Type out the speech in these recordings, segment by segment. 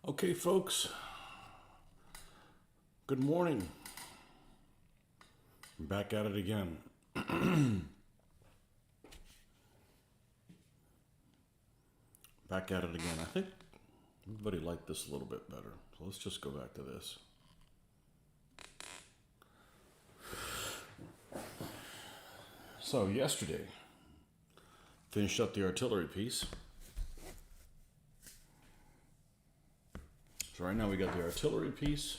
Okay, folks, good morning. I'm back at it again. Back at it again. I think everybody liked this a little bit better. So let's just go back to this. So yesterday, finished up the artillery piece. So right now we got the artillery piece,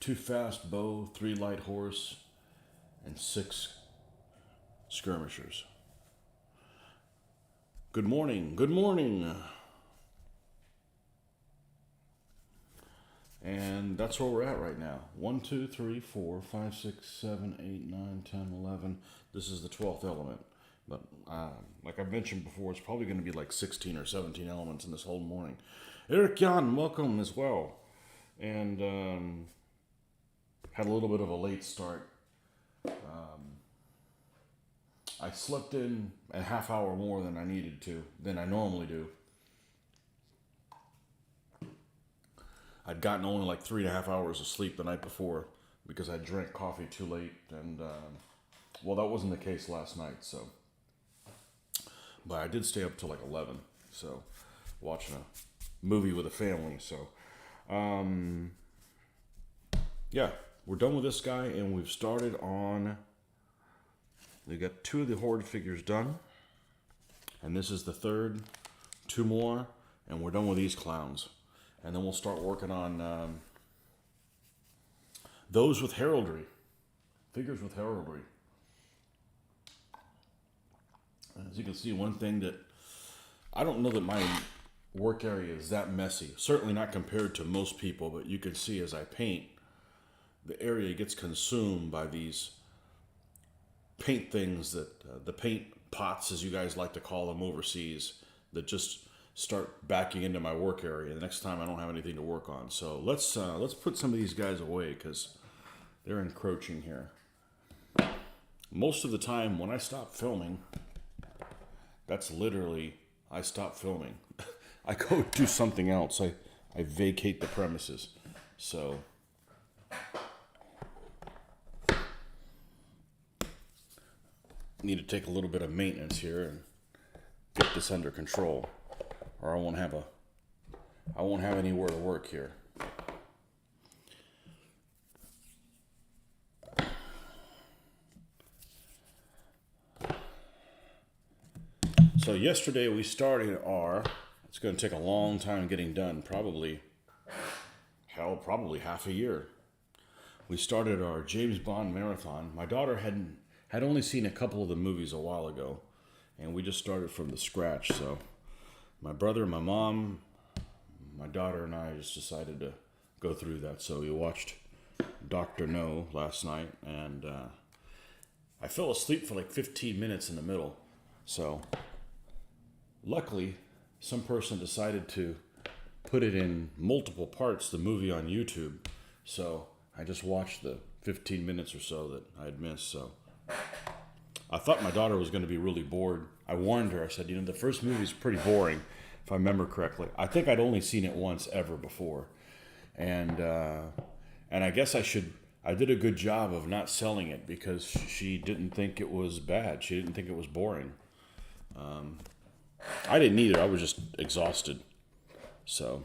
2 fast bow, 3 light horse, and 6 skirmishers. Good morning, good morning. And that's where we're at right now. 1, 2, 3, 4, 5, 6, 7, 8, 9, 10, 11. This is the 12th element. But like I mentioned before, it's probably going to be like 16 or 17 elements in this whole morning. Eric Jan, welcome as well. And had a little bit of a late start. I slept in a half hour more than I needed to, than I normally do. I'd gotten only like 3.5 hours of sleep the night before because I drank coffee too late. And, well, that wasn't the case last night, so. But I did stay up till like 11, so watching a movie with a family. So, yeah, we're done with this guy, and we've started on. We got 2 of the Horde figures done, and this is the 3rd. 2 more, and we're done with these clowns, and then we'll start working on those with heraldry, figures with heraldry. As you can see, one thing that I don't know that my work area is that messy. Certainly not compared to most people, but you can see as I paint, the area gets consumed by these paint things that the paint pots, as you guys like to call them overseas, that just start backing into my work area. The next time I don't have anything to work on. So let's put some of these guys away because they're encroaching here. Most of the time when I stop filming, that's literally, I stop filming. I go do something else. I vacate the premises. So need to take a little bit of maintenance here and get this under control, or I won't have anywhere to work here. So yesterday we started it's going to take a long time getting done, probably half a year. We started our James Bond marathon. My daughter had only seen a couple of the movies a while ago, and we just started from the scratch. So my brother, my mom, my daughter, and I just decided to go through that. So we watched Dr. No last night, and I fell asleep for like 15 minutes in the middle. So luckily, some person decided to put it in multiple parts, the movie on YouTube. So I just watched the 15 minutes or so that I had missed. So I thought my daughter was going to be really bored. I warned her. I said, the first movie is pretty boring, if I remember correctly. I think I'd only seen it once ever before. And I guess I did a good job of not selling it because she didn't think it was bad. She didn't think it was boring. I didn't either. I was just exhausted. So,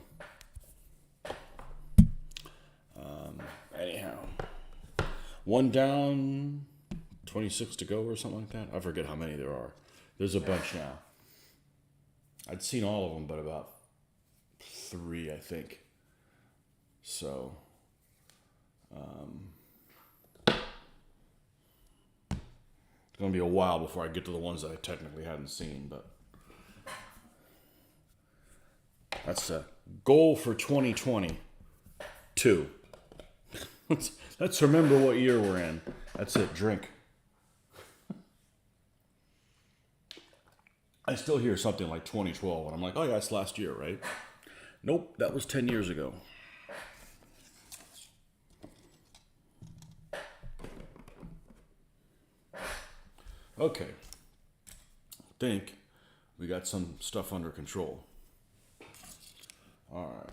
anyhow, 1 down, 26 to go or something like that. I forget how many there are. There's a bunch now. I'd seen all of them, but about 3, I think. So, it's going to be a while before I get to the ones that I technically hadn't seen, but that's a goal for 2022. Let's remember what year we're in. That's it. Drink. I still hear something like 2012, and I'm like, oh yeah, it's last year, right? Nope, that was 10 years ago. Okay. I think we got some stuff under control. All right.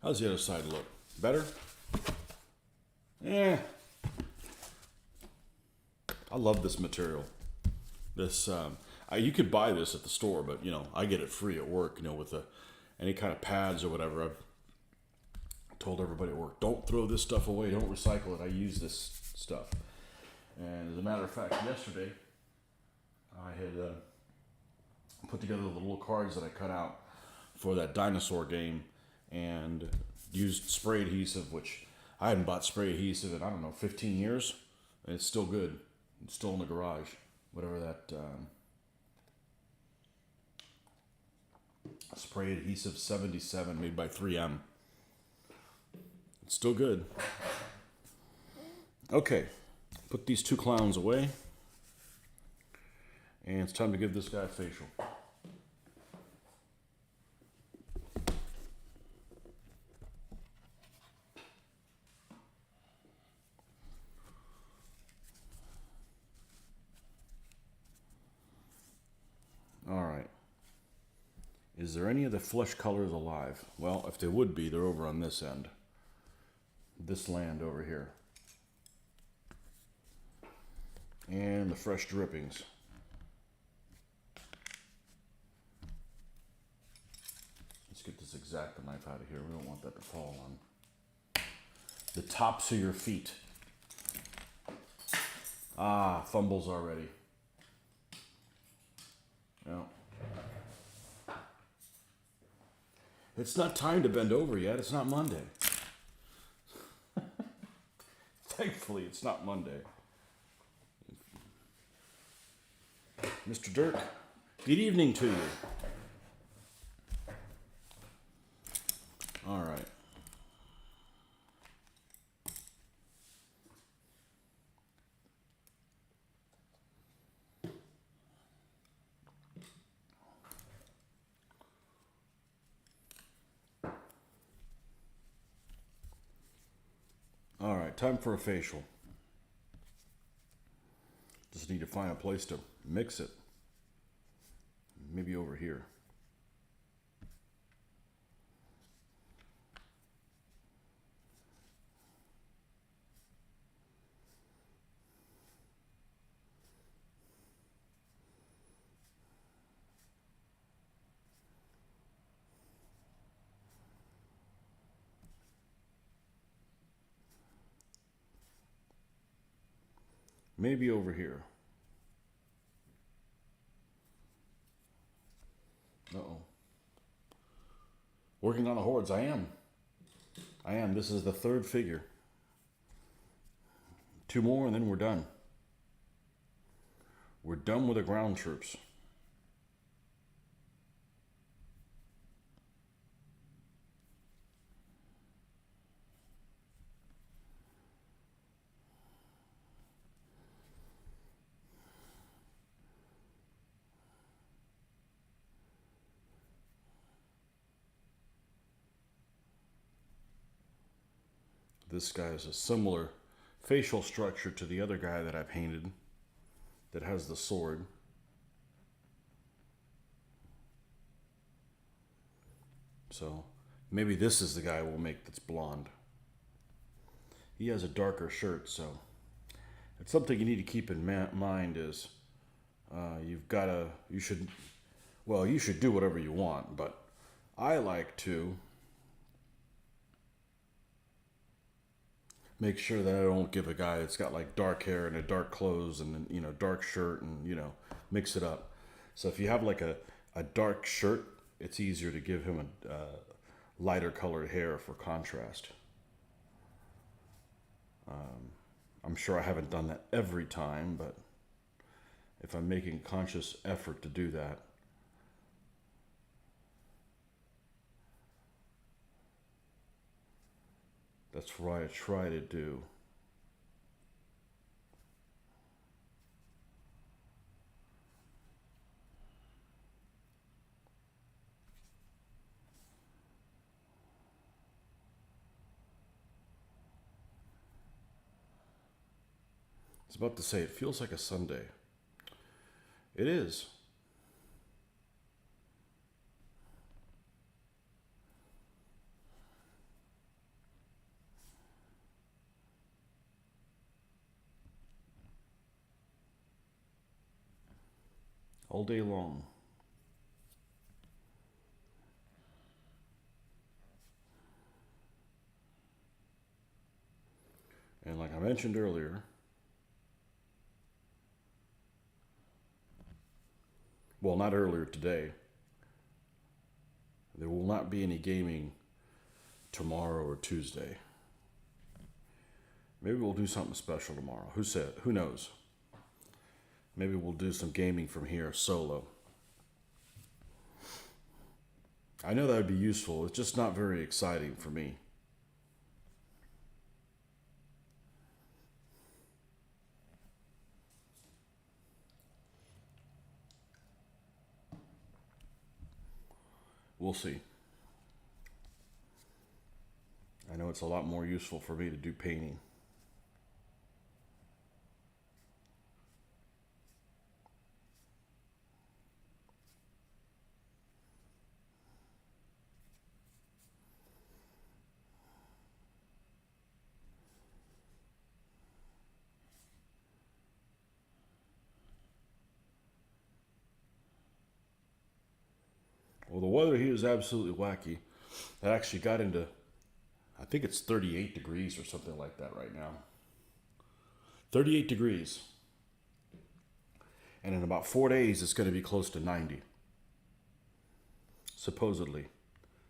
How's the other side look? Better? Eh. I love this material. This, you could buy this at the store, but, you know, I get it free at work, you know, with any kind of pads or whatever. I've told everybody at work, don't throw this stuff away, don't recycle it. I use this stuff. And as a matter of fact, yesterday, I had put together the little cards that I cut out for that dinosaur game and used spray adhesive, which I hadn't bought spray adhesive in, I don't know, 15 years. And it's still good. It's still in the garage. Whatever that spray adhesive 77 made by 3M. It's still good. Okay, put these two clowns away. And it's time to give this guy a facial. Alright. Is there any of the flesh colors alive? Well, if they would be, they're over on this end. This land over here. And the fresh drippings. Let's get this X-Acto knife out of here. We don't want that to fall on the tops of your feet. Ah, fumbles already. No. It's not time to bend over yet. It's not Monday. Thankfully, it's not Monday. Mr. Dirk, good evening to you. All right. All right, time for a facial. Just need to find a place to mix it. Maybe over here. Maybe over here. Uh-oh. Working on the hordes. I am. This is the third figure. 2 more and then we're done. We're done with the ground troops. This guy has a similar facial structure to the other guy that I painted that has the sword. So maybe this is the guy we'll make that's blonde. He has a darker shirt, so it's something you need to keep in mind is you should do whatever you want, but I like to make sure that I don't give a guy that's got like dark hair and a dark clothes and, you know, dark shirt and, you know, mix it up. So if you have like a dark shirt, it's easier to give him a lighter colored hair for contrast. I'm sure I haven't done that every time, but if I'm making a conscious effort to do that, that's what I try to do. I was about to say, it feels like a Sunday. It is. all day long. And like I mentioned earlier, well, not earlier today, there will not be any gaming tomorrow or Tuesday. Maybe we'll do something special tomorrow. Who said? Who knows? Maybe we'll do some gaming from here solo. I know that would be useful. It's just not very exciting for me. We'll see. I know it's a lot more useful for me to do painting. Well, the weather here is absolutely wacky. It actually got into, I think it's 38 degrees or something like that right now. 38 degrees. And in about 4 days, it's going to be close to 90. Supposedly.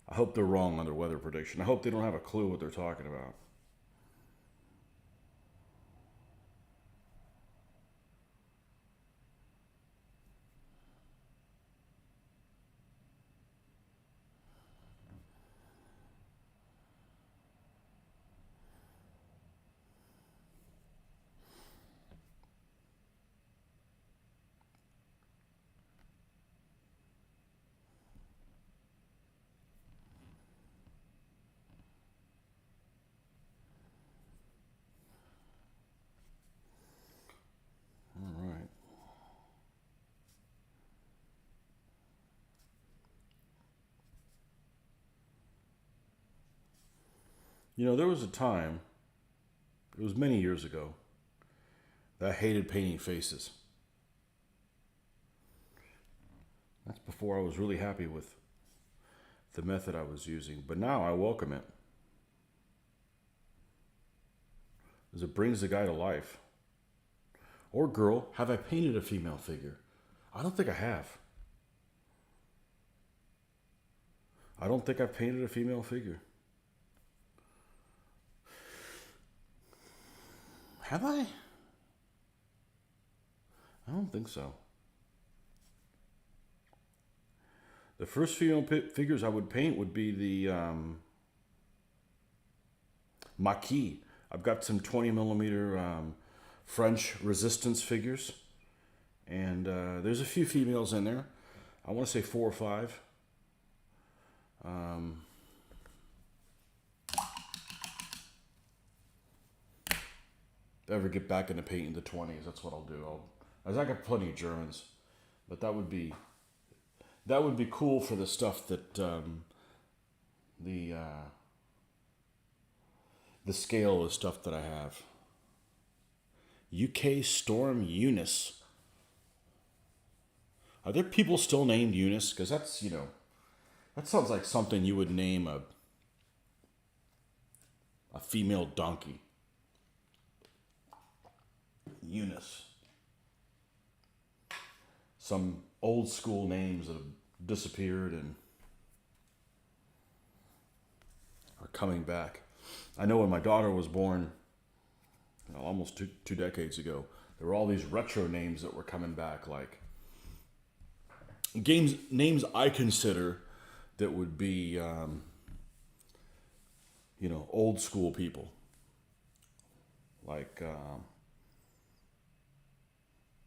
I hope they're wrong on their weather prediction. I hope they don't have a clue what they're talking about. All right. You know, there was a time, it was many years ago, that I hated painting faces. That's before I was really happy with the method I was using. But now I welcome it. Because it brings the guy to life. Or girl, have I painted a female figure? I don't think I have. I don't think I've painted a female figure. Have I? I don't think so. The first female figures I would paint would be the maquis. I've got some 20 millimeter French resistance figures. And there's a few females in there. I want to say 4 or 5. If I ever get back into painting the 20s, that's what I'll do. I got plenty of Germans, but that would be cool for the stuff that the scale of stuff that I have. UK Storm Eunice. Are there people still named Eunice? Because that's, that sounds like something you would name a female donkey. Eunice. Some old school names that have disappeared and are coming back. I know when my daughter was born, almost two decades ago, there were all these retro names that were coming back, like names I consider that would be, old school people, like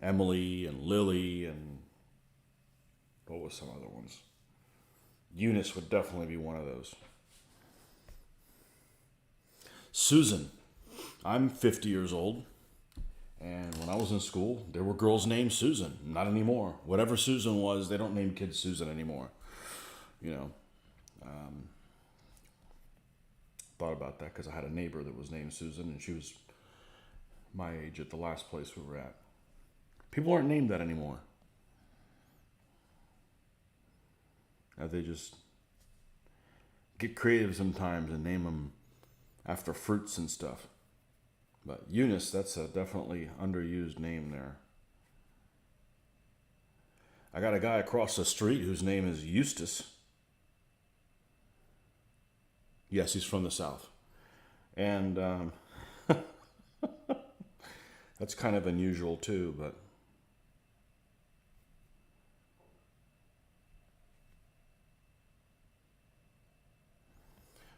Emily and Lily and what was some other ones? Eunice would definitely be one of those. Susan. I'm 50 years old, and when I was in school, there were girls named Susan. Not anymore. Whatever Susan was, they don't name kids Susan anymore. Thought about that because I had a neighbor that was named Susan, and she was my age at the last place we were at. People aren't named that anymore. They just get creative sometimes and name them after fruits and stuff. But Eunice, that's a definitely underused name there. I got a guy across the street whose name is Eustace. Yes, he's from the South. And that's kind of unusual too, but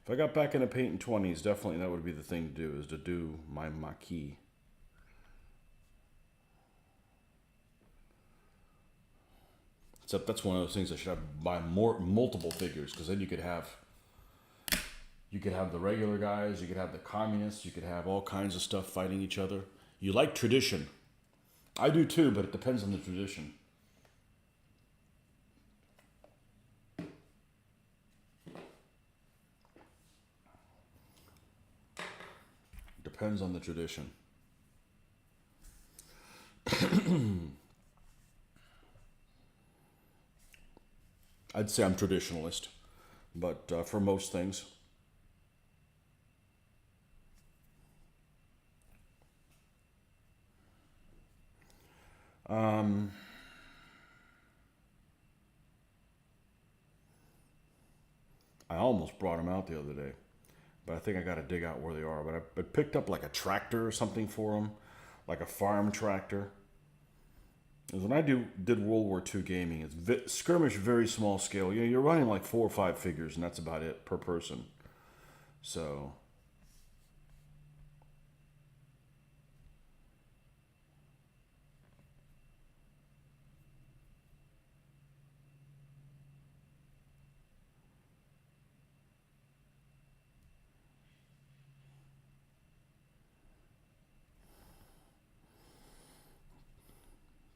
if I got back into painting 20s, definitely that would be the thing to do, is to do my maquis. Except that's one of those things I should buy multiple figures, because then you could have the regular guys, you could have the communists, you could have all kinds of stuff fighting each other. You like tradition. I do too, but it depends on the tradition. Depends on the tradition. I'd say I'm traditionalist, but for most things. I almost brought them out the other day, but I think I got to dig out where they are. But I picked up like a tractor or something for them, like a farm tractor. Because when I did World War II gaming, it's skirmish, very small scale. You're running like 4 or 5 figures, and that's about it per person. So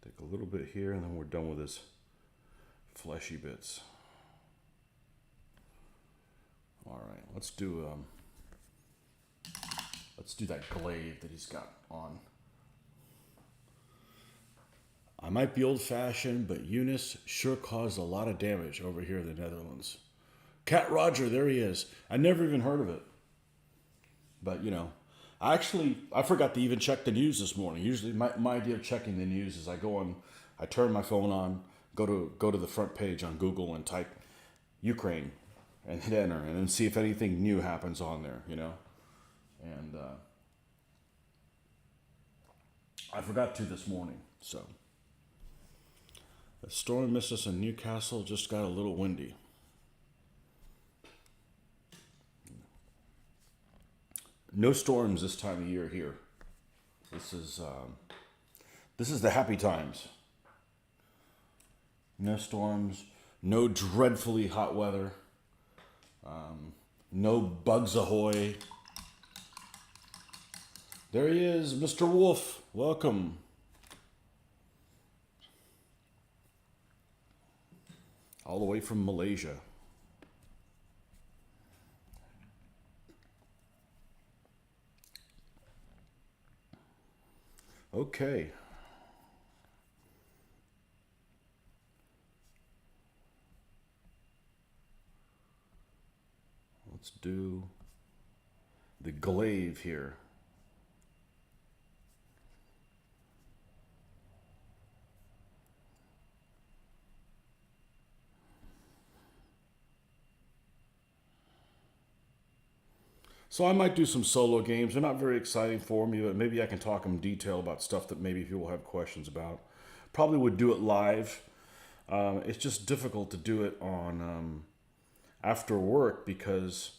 take a little bit here, and then we're done with this fleshy bits. All right, let's do that glaive that he's got on. I might be old-fashioned, but Eunice sure caused a lot of damage over here in the Netherlands. Cat Roger, there he is. I never even heard of it. But, I forgot to even check the news this morning. Usually my idea of checking the news is I turn my phone on, go to the front page on Google and type Ukraine and hit enter and then see if anything new happens on there, And I forgot to this morning, so. The storm missed us in Newcastle, just got a little windy. No storms this time of year here. This is the happy times. No storms, no dreadfully hot weather, no bugs ahoy. There he is, Mr. Wolf. Welcome. All the way from Malaysia. Okay. Let's do the glaive here. So I might do some solo games. They're not very exciting for me, but maybe I can talk in detail about stuff that maybe people have questions about. Probably would do it live. It's just difficult to do it on after work, because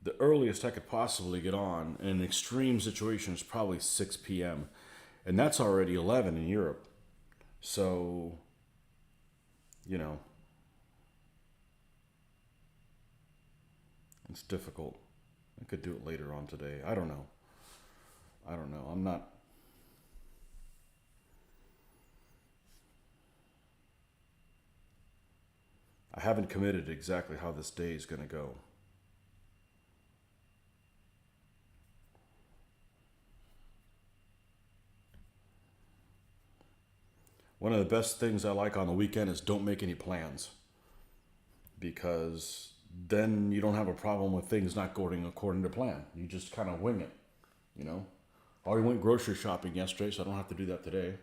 the earliest I could possibly get on in an extreme situation is probably 6 p.m. And that's already 11 in Europe. So, it's difficult. I could do it later on today. I don't know. I haven't committed exactly how this day is going to go. One of the best things I like on the weekend is don't make any plans. because then you don't have a problem with things not going according to plan. You just kind of wing it, you know. I already went grocery shopping yesterday, so I don't have to do that today.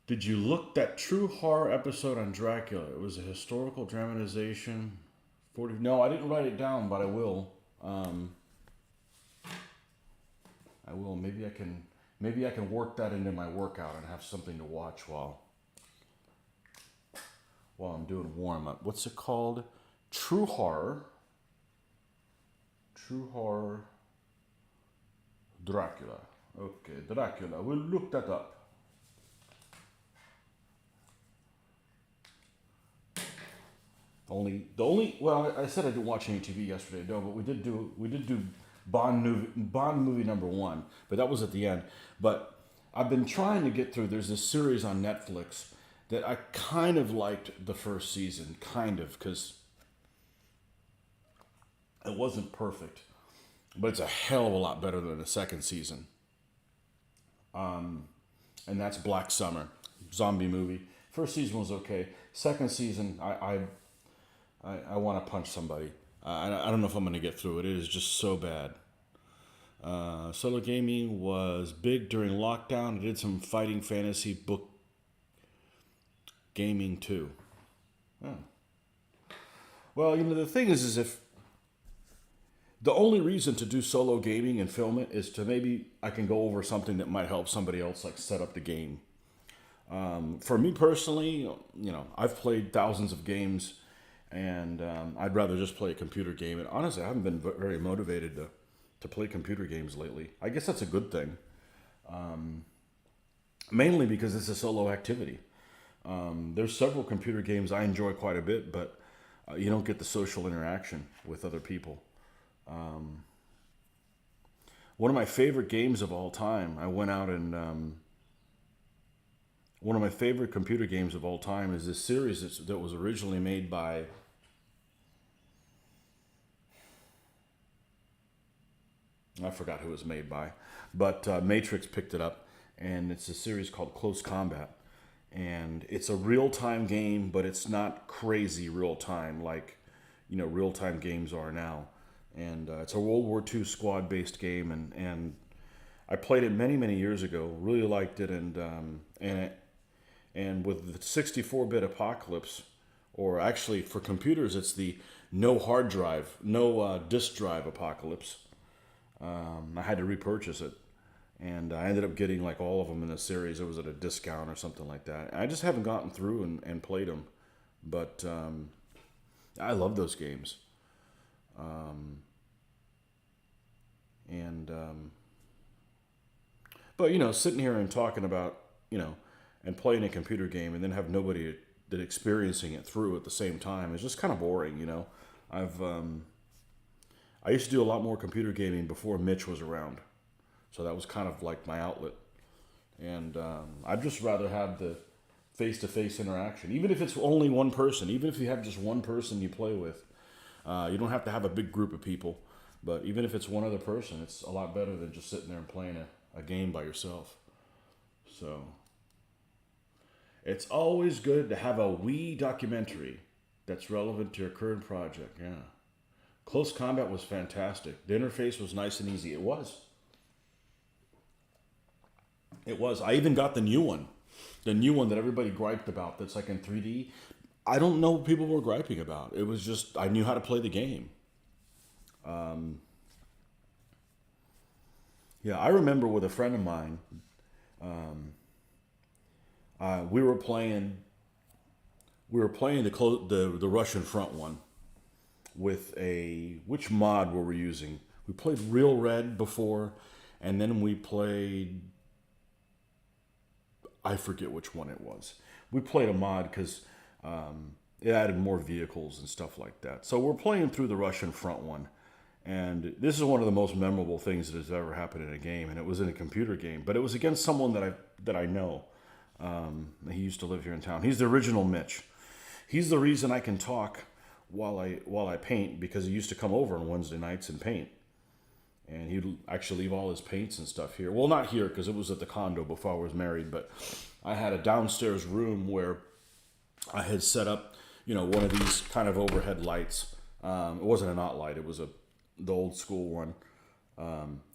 Did you look that true horror episode on Dracula? It was a historical dramatization. No, I didn't write it down, but I will. I will. Maybe I can work that into my workout and have something to watch while I'm doing warm up. What's it called? True horror. True horror. Dracula. Okay, Dracula. We'll look that up. Well, I said I didn't watch any TV yesterday, no, but we did do Bond movie number 1, but that was at the end. But I've been trying to get through. There's this series on Netflix that I kind of liked the first season, because it wasn't perfect, but it's a hell of a lot better than the second season. And that's Black Summer, zombie movie. First season was okay. Second season, I want to punch somebody. I don't know if I'm going to get through it. It is just so bad. Solo gaming was big during lockdown. I did some fighting fantasy book gaming too. Oh. Well, the thing is if the only reason to do solo gaming and film it is to maybe I can go over something that might help somebody else, like set up the game. For me personally, I've played thousands of games. And I'd rather just play a computer game. And honestly, I haven't been very motivated to play computer games lately. I guess that's a good thing. Mainly because it's a solo activity. There's several computer games I enjoy quite a bit, but you don't get the social interaction with other people. One of my favorite games of all time, one of my favorite computer games of all time is this series that was originally made by... I forgot who it was made by, but Matrix picked it up, and it's a series called Close Combat, and it's a real-time game, but it's not crazy real-time like real-time games are now, and it's a World War II squad-based game, and I played it many, many years ago, really liked it, and with the 64-bit apocalypse, or actually for computers, it's the no hard drive, no disk drive apocalypse. I had to repurchase it, and I ended up getting like all of them in the series. It was at a discount or something like that. I just haven't gotten through and played them, but I love those games. But sitting here and talking about and playing a computer game and then have nobody that experiencing it through at the same time is just kind of boring. I used to do a lot more computer gaming before Mitch was around. So that was kind of like my outlet. And I'd just rather have the face-to-face interaction. Even if it's only one person, even if you have just one person you play with. You don't have to have a big group of people. But even if it's one other person, it's a lot better than just sitting there and playing a game by yourself. So it's always good to have a wee documentary that's relevant to your current project. Yeah. Close Combat was fantastic. The interface was nice and easy. It was. I even got the new one that everybody griped about that's like in 3D. I don't know what people were griping about. It was just, I knew how to play the game. Yeah, I remember with a friend of mine, we were playing the Russian front one with which mod were we using? We played Real Red before, and then we played, I forget which one it was. We played a mod because it added more vehicles and stuff like that. So we're playing through the Russian front one, and this is one of the most memorable things that has ever happened in a game, and it was in a computer game, but it was against someone that I know. He used to live here in town. He's the original Mitch. He's the reason I can talk while I paint, because he used to come over on Wednesday nights and paint. And he'd actually leave all his paints and stuff here. Well, not here, because it was at the condo before I was married, but I had a downstairs room where I had set up, one of these kind of overhead lights. It wasn't a knot light. It was the old school one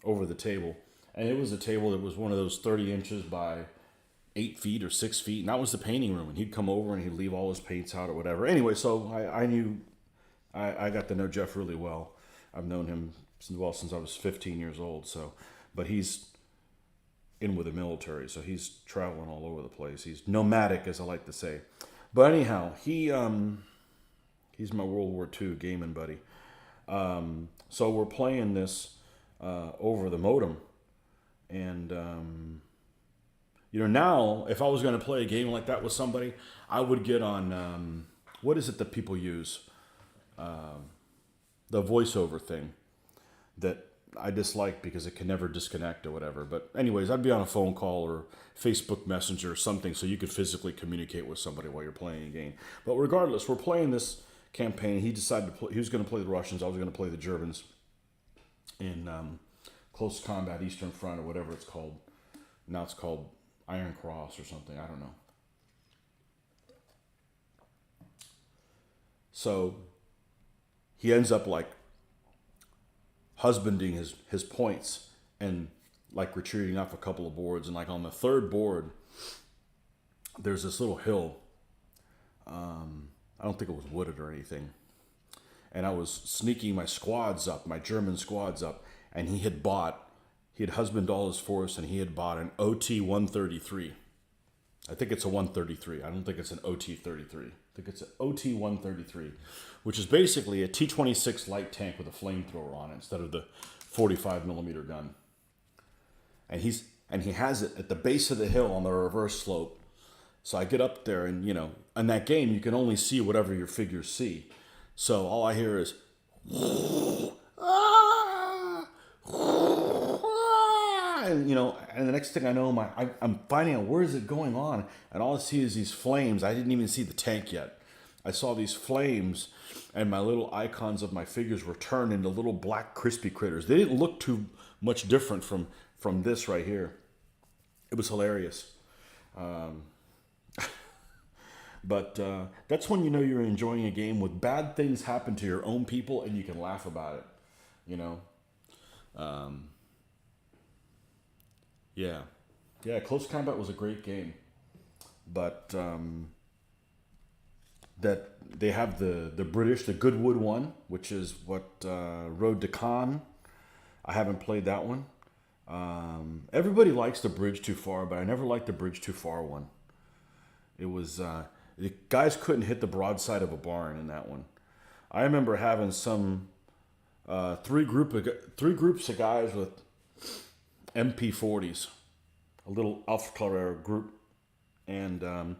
over the table. And it was a table that was one of those 30 inches by 8 feet or 6 feet. And that was the painting room. And he'd come over and he'd leave all his paints out or whatever. Anyway, so I got to know Jeff really well. I've known him since I was 15 years old. So, but he's in with the military, so he's traveling all over the place. He's nomadic, as I like to say. But anyhow, he's my World War II gaming buddy. So we're playing this over the modem, and now if I was going to play a game like that with somebody, I would get on what is it that people use, the voiceover thing that I dislike because it can never disconnect or whatever. But anyways, I'd be on a phone call or Facebook Messenger or something so you could physically communicate with somebody while you're playing a game. But regardless, we're playing this campaign. He decided he was going to play the Russians. I was going to play the Germans in Close Combat Eastern Front or whatever it's called. Now it's called Iron Cross or something. I don't know. So he ends up like husbanding his points and like retreating off a couple of boards. And like on the third board, there's this little hill. I don't think it was wooded or anything. And I was sneaking my squads up, my German squads up, and he had husbanded all his force, and he had bought an OT 133. I think it's a 133. I don't think it's an OT 33. I think it's an OT 133, which is basically a T-26 light tank with a flamethrower on it instead of the 45 millimeter gun. And he has it at the base of the hill on the reverse slope. So I get up there, and in that game you can only see whatever your figures see. So all I hear is and and the next thing I know, I'm finding out where is it going on, and all I see is these flames. I didn't even see the tank yet. I saw these flames, and my little icons of my figures were turned into little black crispy critters. They didn't look too much different from this right here. It was hilarious. But that's when you're enjoying a game with bad things happen to your own people and you can laugh about it, Yeah, Close Combat was a great game. But that they have the British, the Goodwood one, which is what Road to Khan. I haven't played that one. Everybody likes the Bridge Too Far, but I never liked the Bridge Too Far one. It was the guys couldn't hit the broadside of a barn in that one. I remember having some three groups of guys with MP40s, a little Aufklärer group, and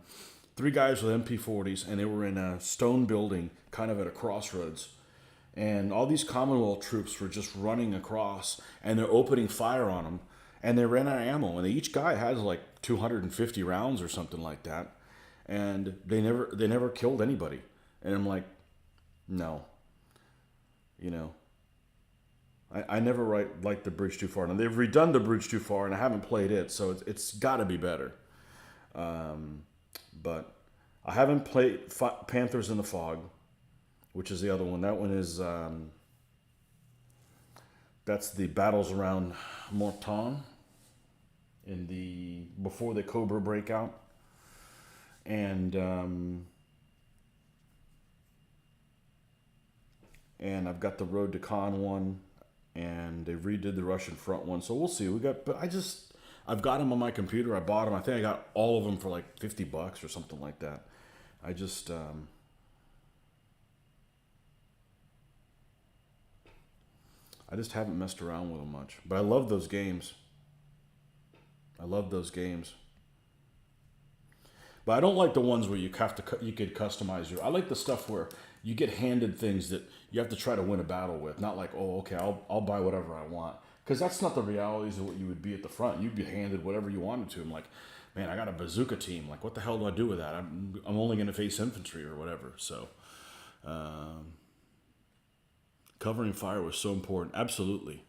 three guys with MP40s, and they were in a stone building, kind of at a crossroads. And all these Commonwealth troops were just running across, and they're opening fire on them, and they ran out of ammo, and each guy has like 250 rounds or something like that, and they never killed anybody. And I'm like, no, I never liked the Bridge Too Far. Now they've redone the Bridge Too Far, and I haven't played it, so it's got to be better. But I haven't played Panthers in the Fog, which is the other one. That one is that's the battles around Mortain before the Cobra breakout, and I've got the Road to Khan one, and they redid the Russian front one. So we'll see. I've got them on my computer. I bought them. I think I got all of them for like $50 or something like that. I just haven't messed around with them much. But I love those games. But I don't like the ones where you could customize I like the stuff where you get handed things that you have to try to win a battle with. Not like, oh, okay, I'll buy whatever I want. Because that's not the realities of what you would be at the front. You'd be handed whatever you wanted to. I'm like, man, I got a bazooka team. Like, what the hell do I do with that? I'm only going to face infantry or whatever. So, covering fire was so important. Absolutely.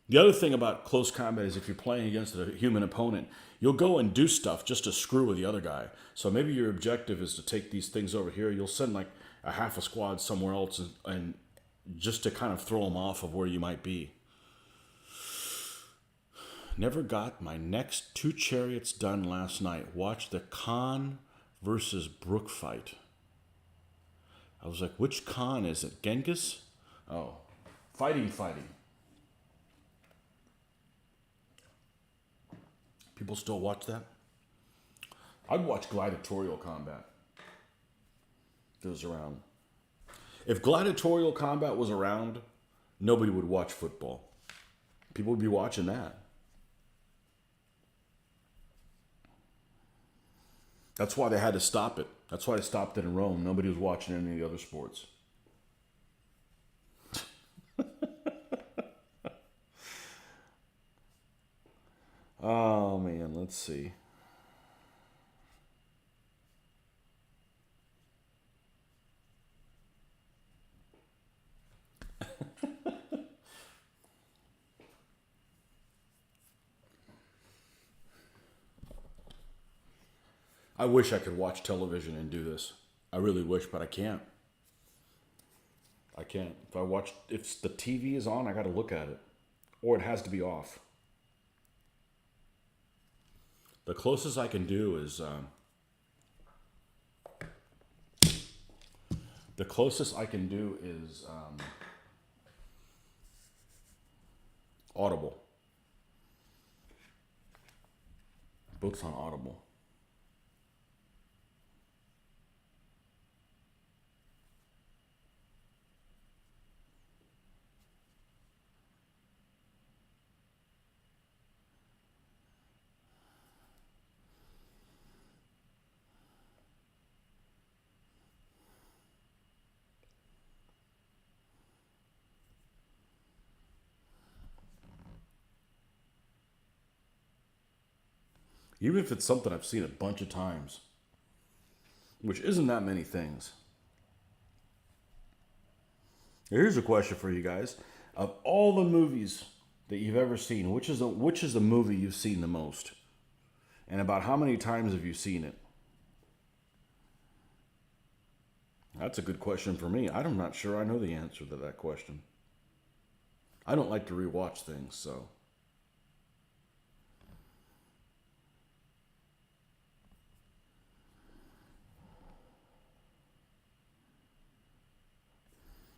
The other thing about close combat is if you're playing against a human opponent, you'll go and do stuff just to screw with the other guy. So maybe your objective is to take these things over here. You'll send like a half a squad somewhere else and just to kind of throw them off of where you might be. Never got my next 2 chariots done last night. Watched the Khan versus Brook fight. I was like, which Khan is it? Genghis? Oh, fighting. People still watch that? I'd watch gladiatorial combat if it was around. If gladiatorial combat was around, nobody would watch football. People would be watching that. That's why they had to stop it. That's why they stopped it in Rome. Nobody was watching any of the other sports. Oh, man, let's see. I wish I could watch television and do this. I really wish, but I can't. I can't. If the TV is on, I got to look at it. Or it has to be off. The closest I can do is Audible. Books on Audible. Even if it's something I've seen a bunch of times, which isn't that many things. Here's a question for you guys. Of all the movies that you've ever seen, which is the movie you've seen the most? And about how many times have you seen it? That's a good question for me. I'm not sure I know the answer to that question. I don't like to rewatch things, so...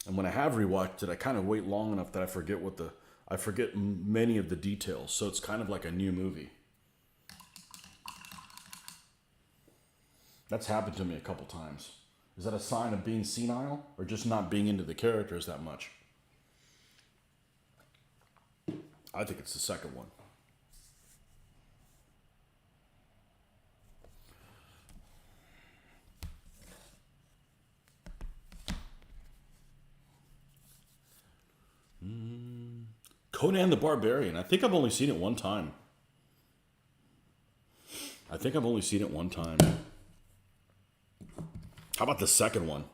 And when I have rewatched it, I kind of wait long enough that I forget many of the details. So it's kind of like a new movie. That's happened to me a couple times. Is that a sign of being senile or just not being into the characters that much? I think it's the second one. Conan the Barbarian. I think I've only seen it one time. How about the second one?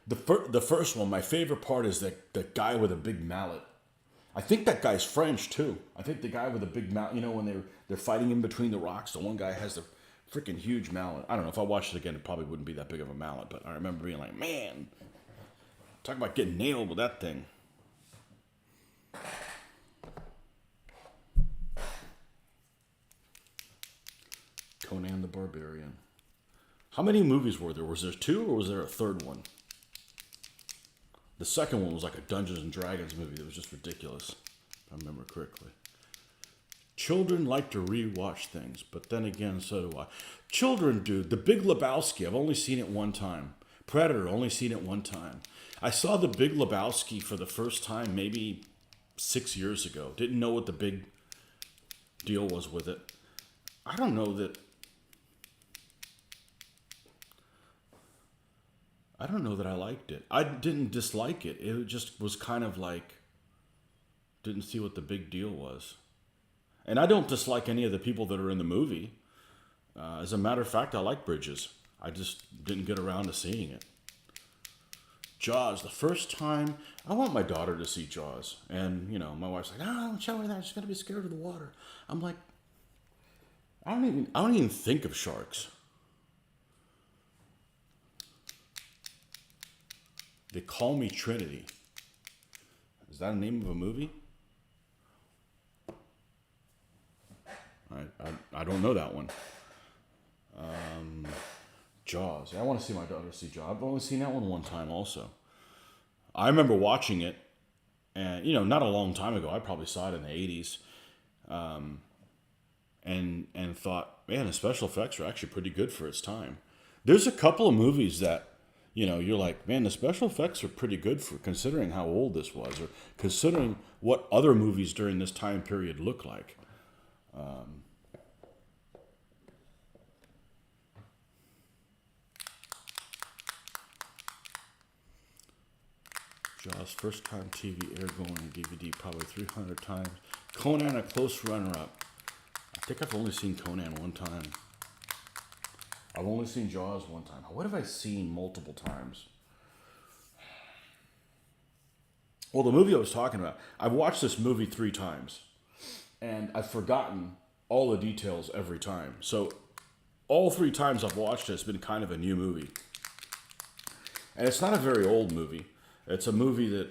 The first one, my favorite part is the guy with a big mallet. I think that guy's French too. I think the guy with a big mallet, when they're fighting in between the rocks, the one guy has the freaking huge mallet. I don't know, if I watched it again, it probably wouldn't be that big of a mallet, but I remember being like, man, talk about getting nailed with that thing. Conan the Barbarian. How many movies were there? Was there 2 or was there a third one? The second one was like a Dungeons and Dragons movie that was just ridiculous, if I remember correctly. Children like to rewatch things, but then again, so do I. Children do. The Big Lebowski, I've only seen it one time. Predator, only seen it one time. I saw The Big Lebowski for the first time maybe 6 years ago. Didn't know what the big deal was with it. I don't know that I liked it. I didn't dislike it. It just was kind of like, didn't see what the big deal was. And I don't dislike any of the people that are in the movie. As a matter of fact, I like Bridges. I just didn't get around to seeing it. Jaws. The first time, I want my daughter to see Jaws. And, my wife's like, "No, don't show her that. She's going to be scared of the water." I'm like, I don't even think of sharks. They Call Me Trinity. Is that the name of a movie? I don't know that one. Jaws. I want to see my daughter see Jaws. I've only seen that one time also. I remember watching it, and not a long time ago. I probably saw it in the 80s, and thought, man, the special effects are actually pretty good for its time. There's a couple of movies that you're like, man, the special effects are pretty good for considering how old this was, or considering what other movies during this time period look like. Jaws, first time TV aired, going on DVD probably 300 times. Conan, a close runner-up. I think I've only seen Conan one time. I've only seen Jaws one time. What have I seen multiple times? Well, the movie I was talking about, I've watched this movie 3 times. And I've forgotten all the details every time. So all 3 times I've watched it, it's been kind of a new movie. And it's not a very old movie. It's a movie that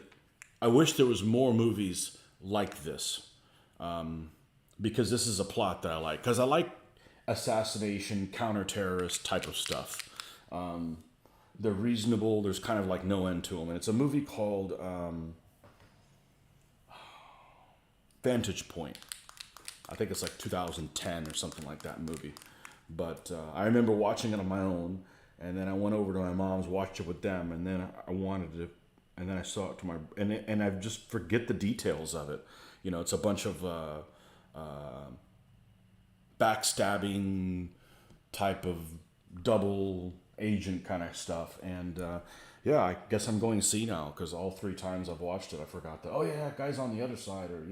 I wish there was more movies like this. Because this is a plot that I like. Because I like assassination, counter-terrorist type of stuff. They're reasonable. There's kind of like no end to them. And it's a movie called Vantage Point. I think it's like 2010 or something like that movie. But I remember watching it on my own. And then I went over to my mom's, watched it with them. And then and then I saw it to and I just forget the details of it. It's a bunch of backstabbing type of double agent kind of stuff. And I guess I'm going senile because all 3 times I've watched it, I forgot that, oh yeah, that guy's on the other side, or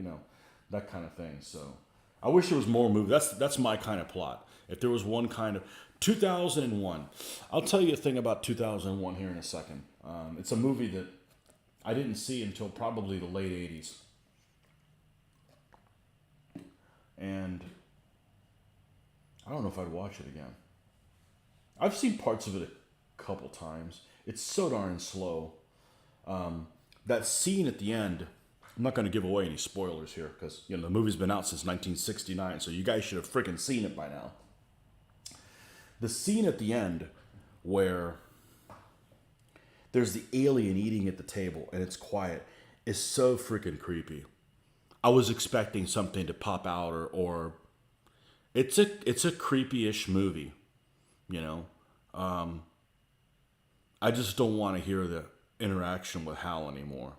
that kind of thing. So I wish there was more movie. That's my kind of plot. If there was one kind of 2001, I'll tell you a thing about 2001 here in a second. It's a movie that I didn't see until probably the late 80s. And I don't know if I'd watch it again. I've seen parts of it a couple times. It's so darn slow. That scene at the end, I'm not going to give away any spoilers here because the movie's been out since 1969, so you guys should have freaking seen it by now. The scene at the end where there's the alien eating at the table and it's quiet is so freaking creepy. I was expecting something to pop out or it's a creepy-ish movie, I just don't want to hear the interaction with Hal anymore.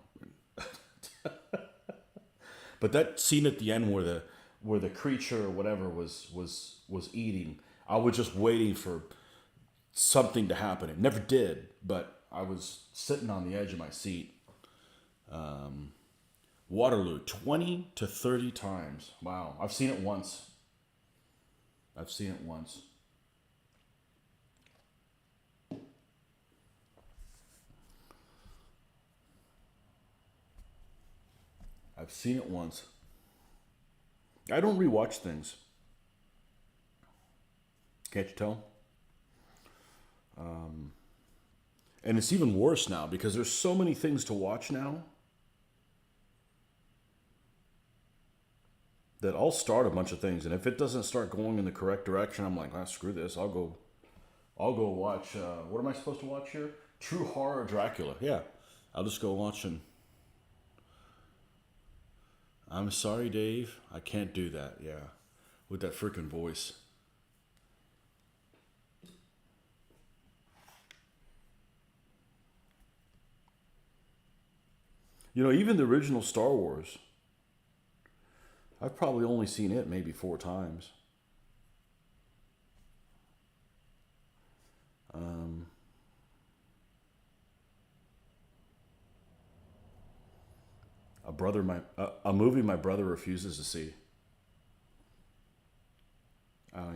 But that scene at the end where the creature or whatever was eating, I was just waiting for something to happen. It never did, but I was sitting on the edge of my seat. Waterloo, 20 to 30 times. Wow. I've seen it once. I've seen it once. I don't rewatch things. Can't you tell? And it's even worse now because there's so many things to watch now that I'll start a bunch of things, and if it doesn't start going in the correct direction, I'm like, screw this. I'll go watch. What am I supposed to watch here? True Horror Dracula. Yeah, I'll just go watch and. I'm sorry, Dave. I can't do that. Yeah, with that freaking voice. Even the original Star Wars, I've probably only seen it maybe 4 times. A movie my brother refuses to see.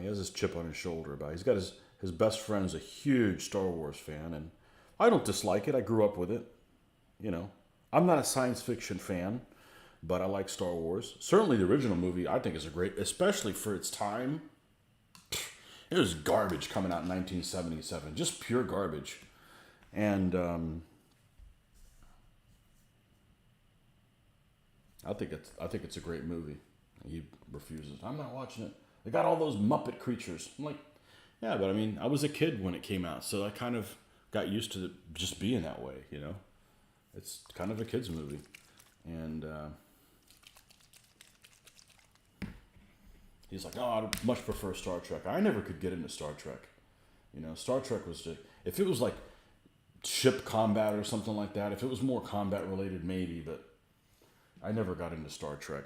He has this chip on his shoulder, but he's got his best friend is a huge Star Wars fan, and I don't dislike it. I grew up with it. You know, I'm not a science fiction fan, but I like Star Wars. Certainly, the original movie I think is a great, especially for its time. It was garbage coming out in 1977, just pure garbage, and I think it's a great movie. He refuses. I'm not watching it. They got all those Muppet creatures. I'm like, yeah, but I mean, I was a kid when it came out, so I kind of got used to it just being that way. You know, it's kind of a kids movie, and he's like, oh, I much prefer Star Trek. I never could get into Star Trek. You know, Star Trek was just, if it was like ship combat or something like that, if it was more combat related, maybe, but I never got into Star Trek.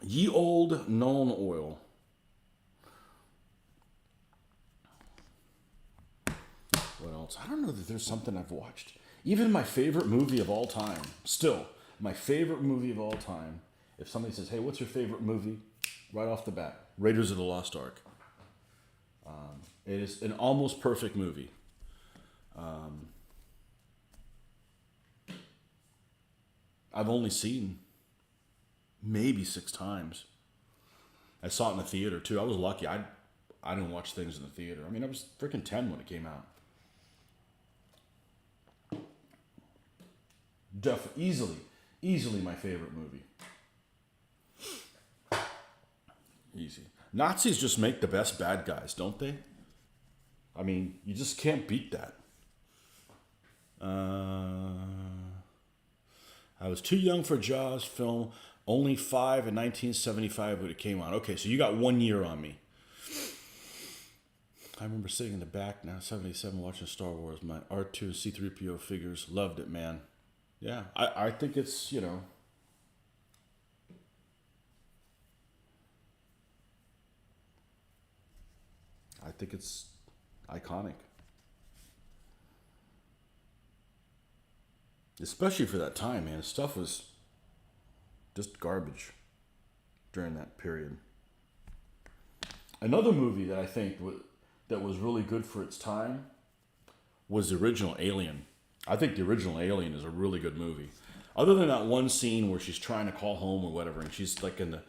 Ye Old Known Oil. What else? I don't know that there's something I've watched. Even my favorite movie of all time, still, my favorite movie of all time, if somebody says, hey, what's your favorite movie? Right off the bat, Raiders of the Lost Ark. It is an almost perfect movie. I've only seen maybe 6 times. I saw it in the theater too. I was lucky. I didn't watch things in the theater. I mean, I was freaking 10 when it came out. Easily my favorite movie. Easy. Nazis just make the best bad guys, don't they? I mean, you just can't beat that. I was too young for Jaws film. Only 5 in 1975 when it came out. Okay, so you got 1 year on me. I remember sitting in the back now, 77, watching Star Wars. My R2 and C-3PO figures. Loved it, man. Yeah, I think it's, you know... I think it's iconic. Especially for that time, man. Stuff was just garbage during that period. Another movie that I think that was really good for its time was the original Alien. I think the original Alien is a really good movie. Other than that one scene where she's trying to call home or whatever, and she's like in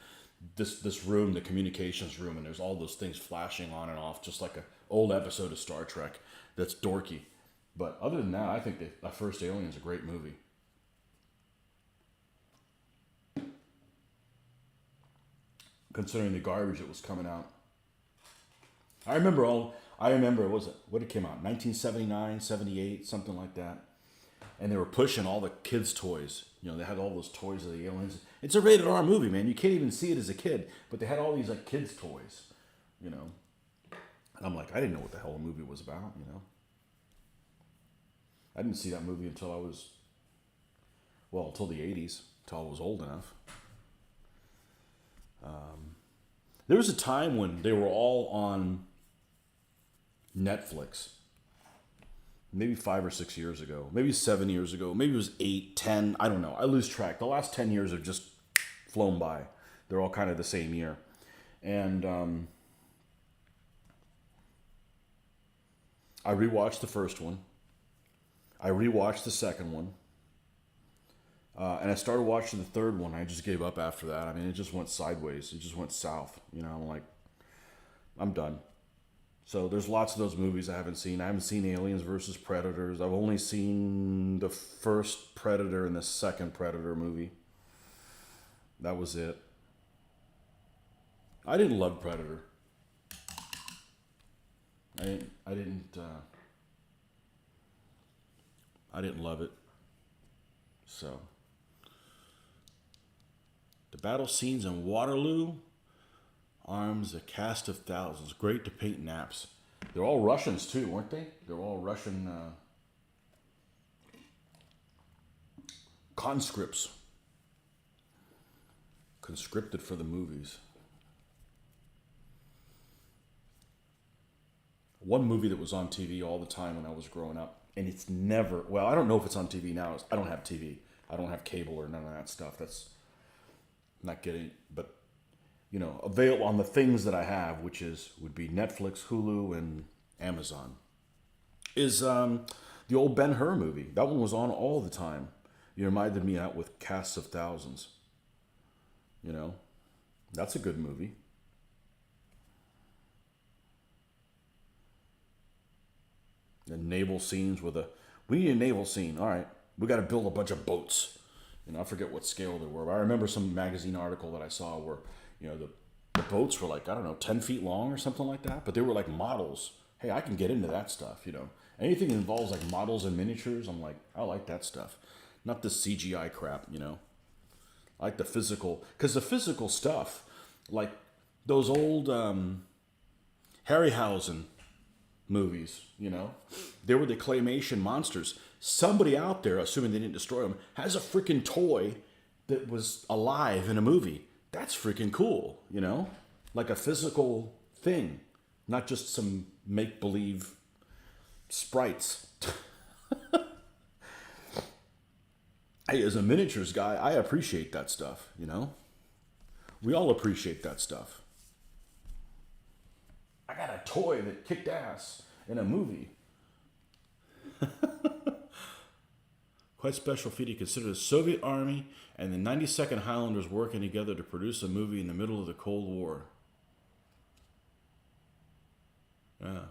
this room, the communications room, and there's all those things flashing on and off, just like an old episode of Star Trek that's dorky. But other than that, I think the first Alien is a great movie. Considering the garbage that was coming out. I remember, what it came out? 1979, 78, something like that. And they were pushing all the kids' toys. You know, they had all those toys of the aliens. It's a rated R movie, man. You can't even see it as a kid. But they had all these like kids' toys, you know. And I'm like, I didn't know what the hell the movie was about, you know. I didn't see that movie until until the 80s, until I was old enough. There was a time when they were all on Netflix. Maybe 5 or 6 years ago. Maybe 7 years ago. Maybe it was 8, 10. I don't know. I lose track. The last 10 years have just flown by. They're all kind of the same year. And I rewatched the first one. I rewatched the second one. And I started watching the third one. I just gave up after that. I mean, it just went sideways. It just went south. You know, I'm like, I'm done. So there's lots of those movies I haven't seen. I haven't seen Aliens versus Predators. I've only seen the first Predator and the second Predator movie. That was it. I didn't love Predator. I didn't love it. So the battle scenes in Waterloo, arms a cast of thousands, great to paint naps. They're all Russians too, weren't they? They're all Russian conscripts, conscripted for the movies. one movie that was on TV all the time when I was growing up, and it's never, well, I don't know if it's on TV now. I don't have TV. I don't have cable or none of that stuff. That's not getting, but, you know, available on the things that I have, would be Netflix, Hulu, and Amazon, is the old Ben-Hur movie. That one was on all the time. You reminded me out with Casts of Thousands. You know, that's a good movie. And naval scenes we need a naval scene. All right, we got to build a bunch of boats. You know, I forget what scale they were. But I remember some magazine article that I saw where, you know, the boats were like, I don't know, 10 feet long or something like that. But they were like models. Hey, I can get into that stuff, you know. Anything that involves like models and miniatures, I'm like, I like that stuff. Not the CGI crap, you know. I like the physical, because the physical stuff, like those old Harryhausen movies, you know, they were the claymation monsters. Somebody out there, assuming they didn't destroy them, has a freaking toy that was alive in a movie. That's freaking cool, you know, like a physical thing, not just some make-believe sprites. Hey, as a miniatures guy, I appreciate that stuff, you know? We all appreciate that stuff. I got a toy that kicked ass in a movie. Quite special feat to consider the Soviet Army and the 92nd Highlanders working together to produce a movie in the middle of the Cold War. Yeah.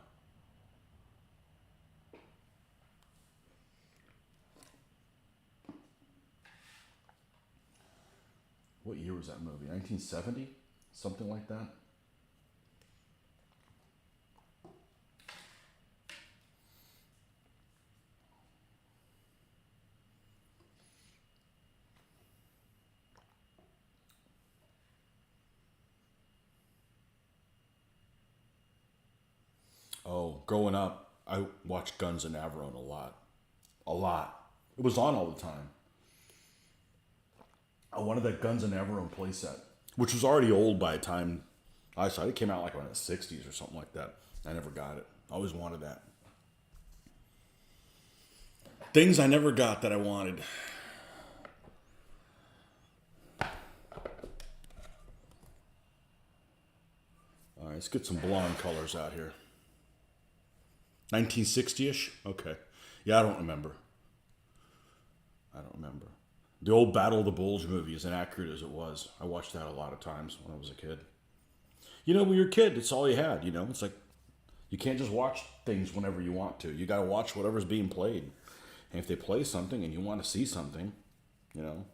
What year was that movie? 1970? Something like that? Oh, growing up, I watched Guns and Navarone a lot. A lot. It was on all the time. I wanted that Guns and Navarone playset, which was already old by the time I saw it. It came out like in the 60s or something like that. I never got it. I always wanted that. Things I never got that I wanted. All right, let's get some blonde colors out here. 1960-ish? Okay. Yeah, I don't remember. The old Battle of the Bulge movie, as inaccurate as it was, I watched that a lot of times when I was a kid. You know, when you're a kid, it's all you had, you know? It's like, you can't just watch things whenever you want to. You gotta watch whatever's being played. And if they play something and you want to see something, you know.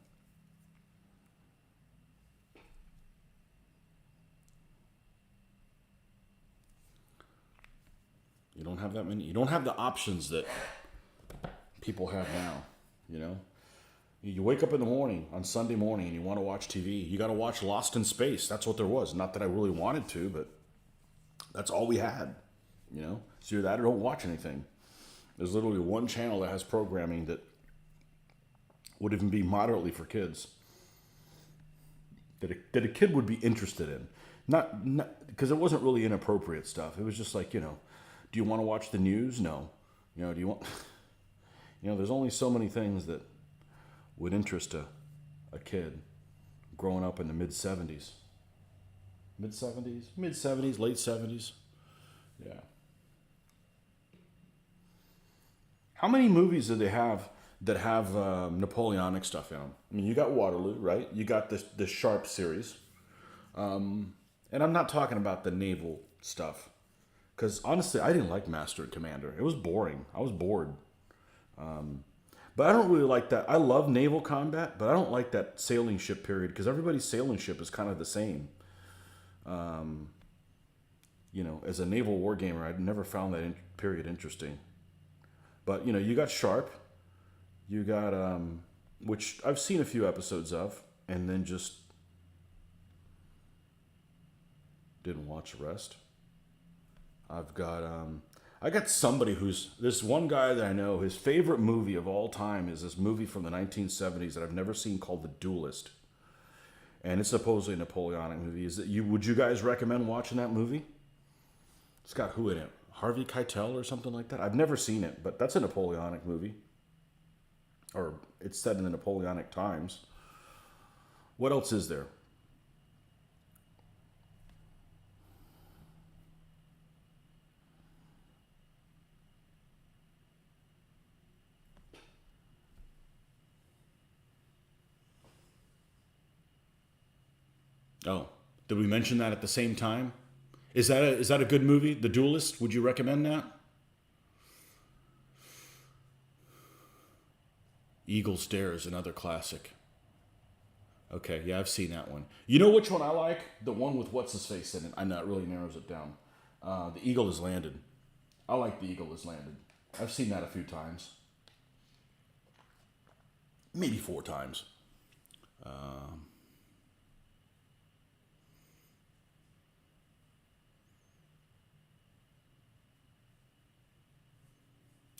You don't have that many. You don't have the options that people have now, you know. You wake up in the morning on Sunday morning and you want to watch TV. You got to watch Lost in Space. That's what there was. Not that I really wanted to, but that's all we had, you know. So either that or don't watch anything. There's literally one channel that has programming that would even be moderately for kids. That a kid would be interested in. Not because it wasn't really inappropriate stuff. It was just like, you know, do you want to watch the news? No. You know, do you want... You know, there's only so many things that would interest a kid growing up in the mid-70s. Mid-70s? Mid-70s, late 70s. Yeah. How many movies do they have that have Napoleonic stuff in them? I mean, you got Waterloo, right? You got the Sharp series. And I'm not talking about the naval stuff. Because honestly, I didn't like Master and Commander. It was boring. I was bored. But I don't really like that. I love naval combat, but I don't like that sailing ship period because everybody's sailing ship is kind of the same. You know, as a naval war gamer, I'd never found that period interesting. But, you know, you got Sharp. You got, which I've seen a few episodes of, and then just didn't watch the rest. I got somebody this one guy that I know, his favorite movie of all time is this movie from the 1970s that I've never seen called The Duelist. And it's supposedly a Napoleonic movie. Would you guys recommend watching that movie? It's got who in it? Harvey Keitel or something like that. I've never seen it, but that's a Napoleonic movie. Or it's set in the Napoleonic times. What else is there? Oh, did we mention that at the same time? Is that a good movie? The Duelist? Would you recommend that? Eagle Stairs, another classic. Okay, yeah, I've seen that one. You know which one I like? The one with what's his face in it. I know it really narrows it down. The Eagle Has Landed. I like The Eagle Has Landed. I've seen that a few times. Maybe 4 times.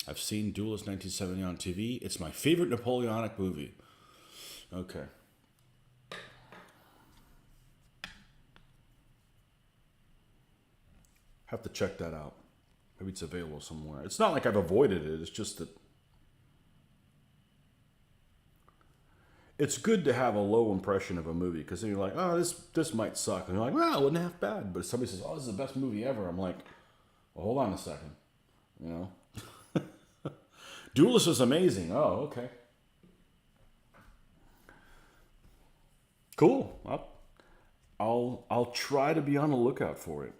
I've seen Duelist 1970 on TV. It's my favorite Napoleonic movie. Okay. Have to check that out. Maybe it's available somewhere. It's not like I've avoided it. It's just that it's good to have a low impression of a movie because then you're like, oh, this might suck. And you're like, well, it wasn't half bad. But if somebody says, oh, this is the best movie ever, I'm like, well, hold on a second. You know? Duelist is amazing. Oh, okay. Cool. I'll try to be on the lookout for it.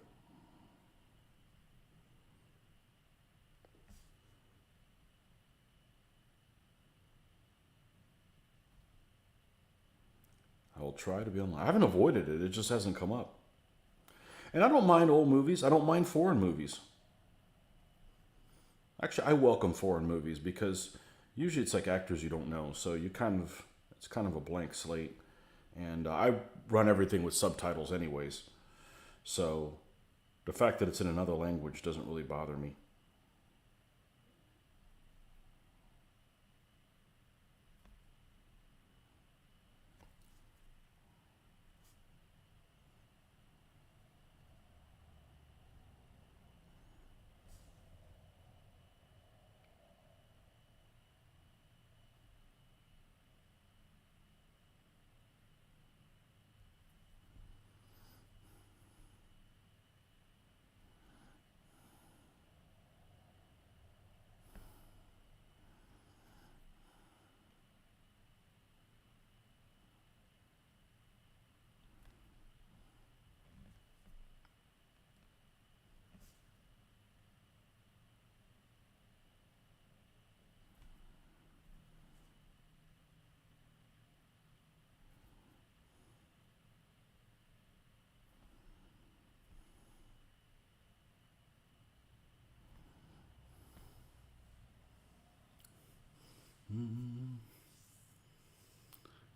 I will try to be on. I haven't avoided it. It just hasn't come up. And I don't mind old movies. I don't mind foreign movies. Actually, I welcome foreign movies because usually it's like actors you don't know, so it's kind of a blank slate. And I run everything with subtitles anyways. So the fact that it's in another language doesn't really bother me.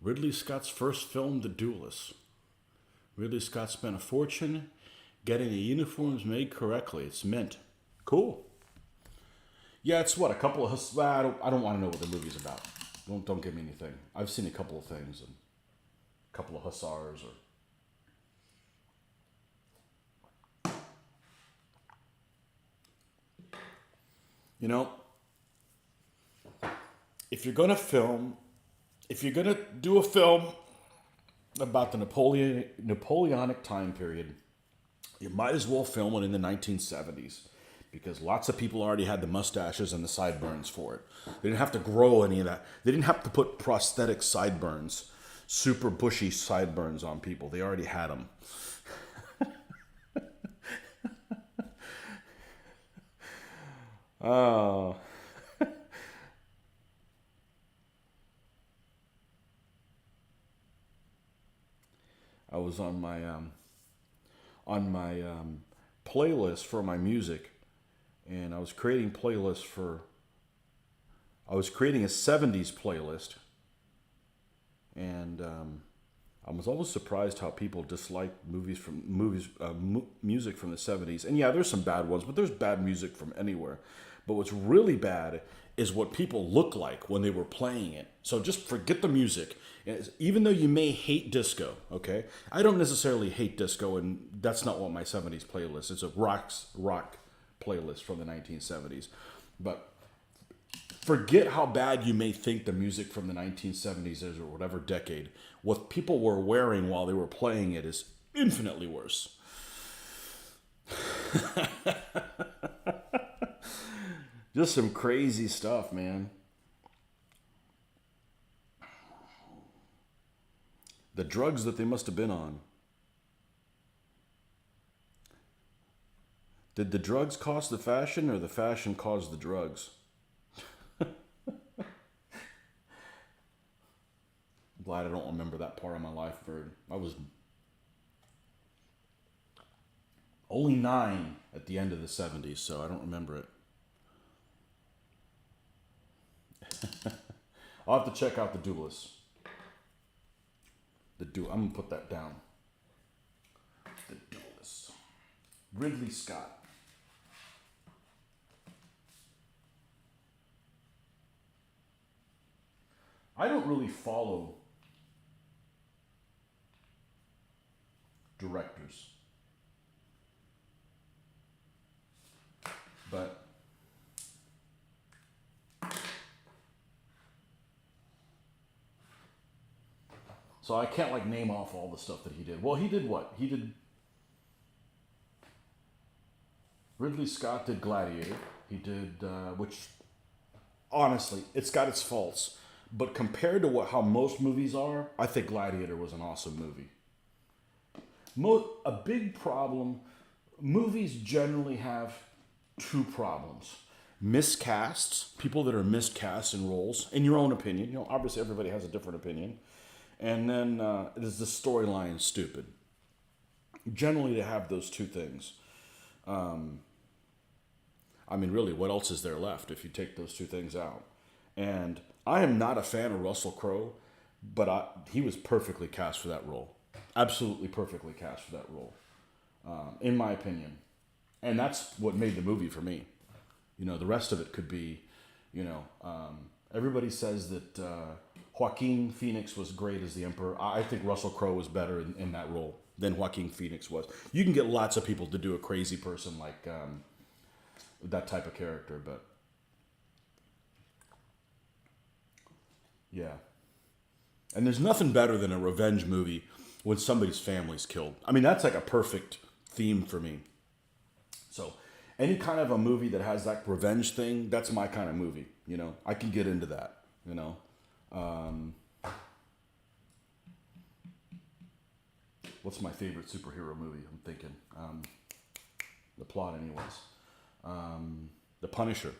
Ridley Scott's first film, The Duelist. Ridley Scott spent a fortune getting the uniforms made correctly. It's mint. Cool. Yeah, it's what, a couple of... I don't want to know what the movie's about. Don't give me anything. I've seen a couple of things. And a couple of hussars or... You know, if you're going to do a film about the Napoleonic time period, you might as well film it in the 1970s because lots of people already had the mustaches and the sideburns for it. They didn't have to grow any of that. They didn't have to put prosthetic sideburns, super bushy sideburns on people. They already had them. Oh. I was on my playlist for my music, and I was creating a 70s playlist, and I was always surprised how people dislike music from the 70s. And yeah, there's some bad ones, but there's bad music from anywhere. But what's really bad is what people look like when they were playing it. So just forget the music. Even though you may hate disco, okay? I don't necessarily hate disco, and that's not what my 70s playlist is. It's a rock playlist from the 1970s. But forget how bad you may think the music from the 1970s is, or whatever decade. What people were wearing while they were playing it is infinitely worse. Just some crazy stuff, man. The drugs that they must have been on. Did the drugs cause the fashion, or the fashion caused the drugs? Glad I don't remember that part of my life. I was only 9 at the end of the 70s, so I don't remember it. I'll have to check out the Duelist. I'm gonna put that down. The Duelist. Ridley Scott. I don't really follow directors, but so I can't like name off all the stuff that he did. Well, he did what? Ridley Scott did Gladiator. He did, which honestly, it's got its faults. But compared to how most movies are, I think Gladiator was an awesome movie. A big problem, movies generally have 2 problems. Miscasts, people that are miscast in roles, in your own opinion. You know, obviously everybody has a different opinion. And then is the storyline stupid? Generally, they have those 2 things. I mean, really, what else is there left if you take those 2 things out? And I am not a fan of Russell Crowe, but he was perfectly cast for that role. Absolutely perfectly cast for that role, in my opinion. And that's what made the movie for me. You know, the rest of it could be, you know, everybody says that Joaquin Phoenix was great as the Emperor. I think Russell Crowe was better in that role than Joaquin Phoenix was. You can get lots of people to do a crazy person like that type of character, but yeah. And there's nothing better than a revenge movie when somebody's family's killed. I mean, that's like a perfect theme for me. So any kind of a movie that has that revenge thing, that's my kind of movie. You know, I can get into that, you know. What's my favorite superhero movie? I'm thinking. The plot anyways. The Punisher.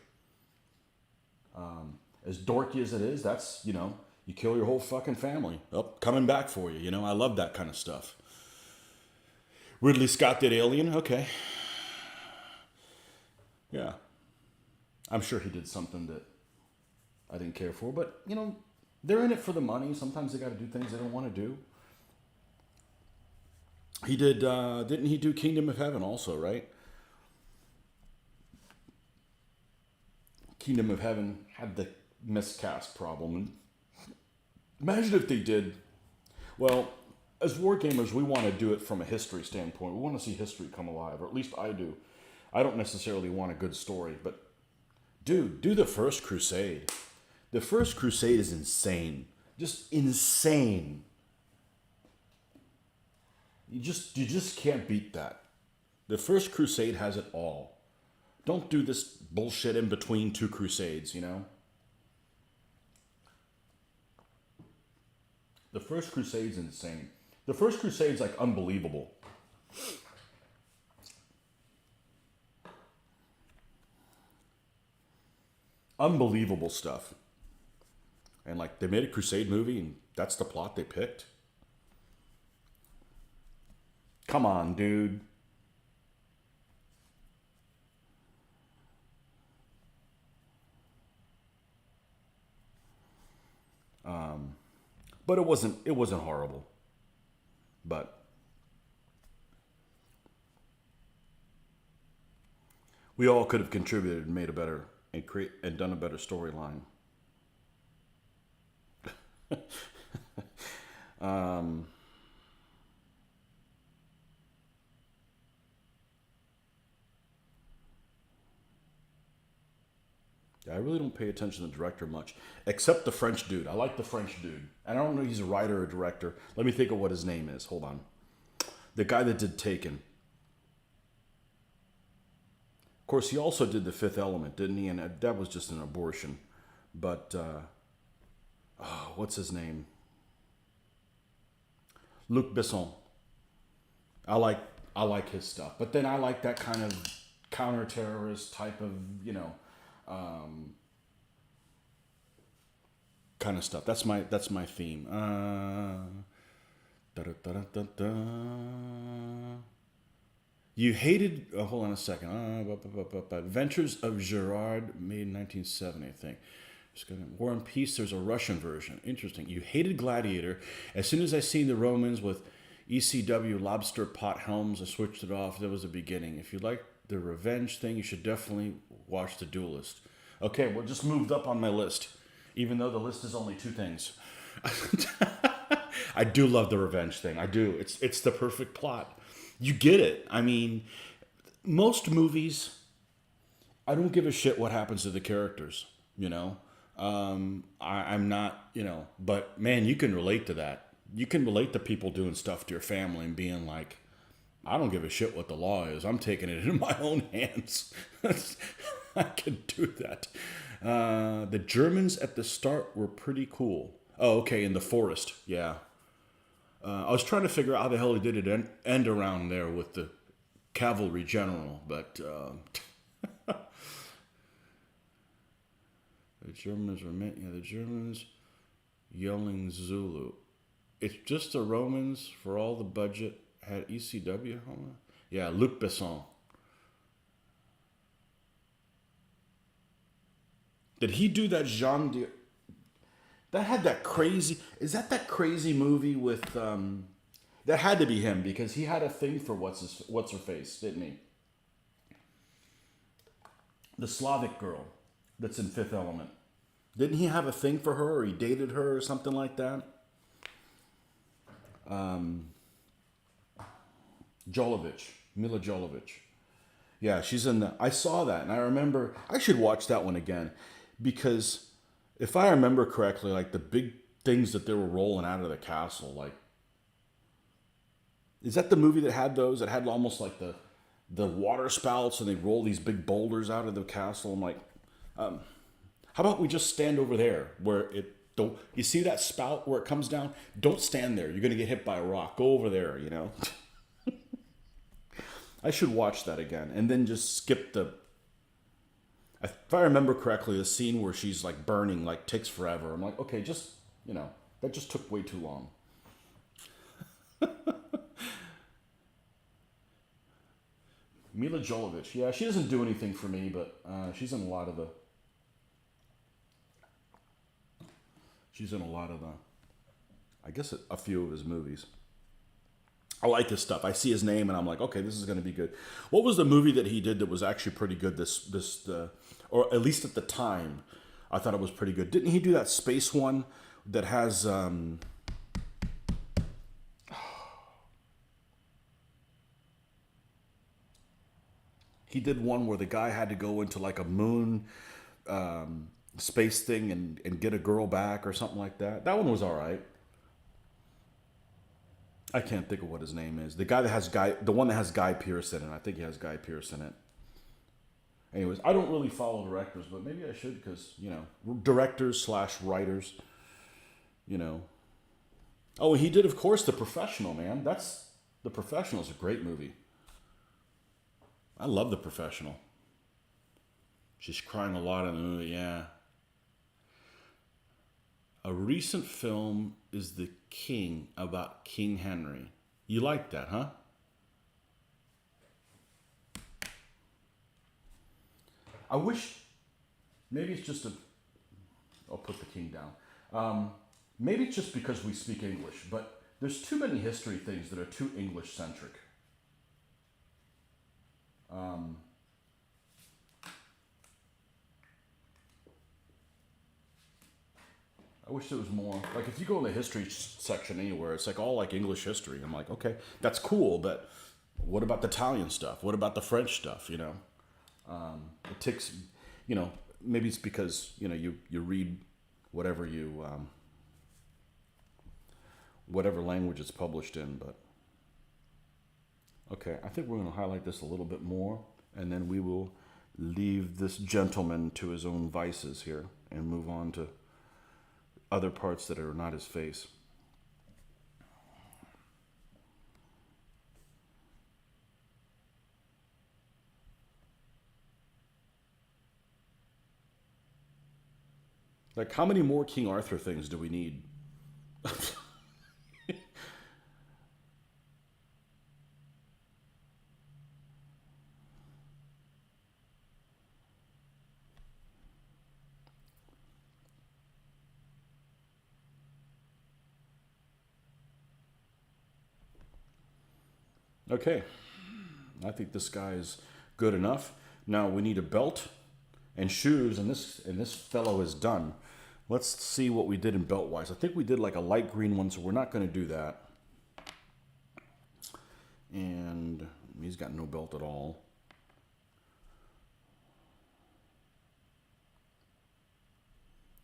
As dorky as it is, that's, you know, you kill your whole fucking family. Oh, coming back for you, you know? I love that kind of stuff. Ridley Scott did Alien? Okay. Yeah. I'm sure he did something that I didn't care for, but, you know, they're in it for the money. Sometimes they got to do things they don't want to do. He did, didn't he do Kingdom of Heaven also, right? Kingdom of Heaven had the miscast problem. Imagine if they did. Well, as wargamers, we want to do it from a history standpoint. We want to see history come alive, or at least I do. I don't necessarily want a good story, but dude, do the First Crusade. The First Crusade is insane. Just insane. You just can't beat that. The First Crusade has it all. Don't do this bullshit in between 2 crusades, you know? The First Crusade's insane. The First Crusade's like unbelievable. Unbelievable stuff. And like they made a Crusade movie and that's the plot they picked. Come on, dude. But it wasn't horrible. But we all could have contributed and made a better and done a better storyline. Yeah, I really don't pay attention to the director much, except the French dude. I like the French dude. And I don't know if he's a writer or director. Let me think of what his name is. Hold on. The guy that did Taken. Of course, he also did The Fifth Element, didn't he? And that was just an abortion. But, what's his name? Luc Besson. I like his stuff. But then I like that kind of counter-terrorist type of, kind of stuff. That's my theme. You hated. Hold on a second. Adventures of Gerard, made in 1970, I think. War and Peace. There's a Russian version. Interesting. You hated Gladiator. As soon as I seen the Romans with ECW lobster pot helms, I switched it off. That was the beginning. If you like the revenge thing, you should definitely watch The Duelist. Okay, well, just moved up on my list, even though the list is only 2 things. I do love the revenge thing. I do. It's the perfect plot. You get it. I mean, most movies, I don't give a shit what happens to the characters, I'm not, but man, you can relate to that. You can relate to people doing stuff to your family and being like, I don't give a shit what the law is. I'm taking it in my own hands. I can do that. The Germans at the start were pretty cool. Oh, okay, in the forest, yeah. I was trying to figure out how the hell he did it end around there with the cavalry general, but the Germans were the Germans yelling Zulu. It's just the Romans for all the budget had ECW. Yeah, Luc Besson. Did he do that Jean de... That had that crazy... Is that crazy movie with... That had to be him, because he had a thing for what's-her-face, didn't he? The Slavic girl that's in Fifth Element. Didn't he have a thing for her, or he dated her, or something like that? Mila Jovovich. Yeah, she's in the... I saw that, and I remember... I should watch that one again, because if I remember correctly, like, the big things that they were rolling out of the castle, like... Is that the movie that had those? It had almost like the water spouts, and they roll these big boulders out of the castle. I'm like, how about we just stand over there where it... Don't you see that spout where it comes down? Don't stand there. You're going to get hit by a rock. Go over there, I should watch that again. And then just skip the... If I remember correctly, the scene where she's like burning, like, takes forever. I'm like, okay, just, that just took way too long. Mila Jovovich. Yeah, she doesn't do anything for me, but she's in a lot of the... I guess a few of his movies. I like his stuff. I see his name and I'm like, okay, this is going to be good. What was the movie that he did that was actually pretty good? Or at least at the time, I thought it was pretty good. Didn't he do that space one that has... He did one where the guy had to go into like a moon space thing and get a girl back or something like that. That one was all right. I can't think of what his name is. The one that has Guy Pearce in it. I think he has Guy Pearce in it. Anyways, I don't really follow directors, but maybe I should, because, directors / writers, Oh, he did, of course, The Professional, man. The Professional is a great movie. I love The Professional. She's crying a lot in the movie, yeah. A recent film is The King, about King Henry. You like that, huh? I wish... Maybe it's just I'll put The King down. Maybe it's just because we speak English, but there's too many history things that are too English-centric. I wish there was more. Like, if you go in the history section anywhere, it's like all like English history. I'm like, okay, that's cool, but what about the Italian stuff? What about the French stuff? It takes, maybe it's because, you read whatever whatever language it's published in, but okay, I think we're going to highlight this a little bit more, and then we will leave this gentleman to his own vices here and move on to other parts that are not his face. Like, how many more King Arthur things do we need? Okay, I think this guy is good enough. Now we need a belt and shoes, and this fellow is done. Let's see what we did in belt wise. I think we did like a light green one, so we're not going to do that. And he's got no belt at all.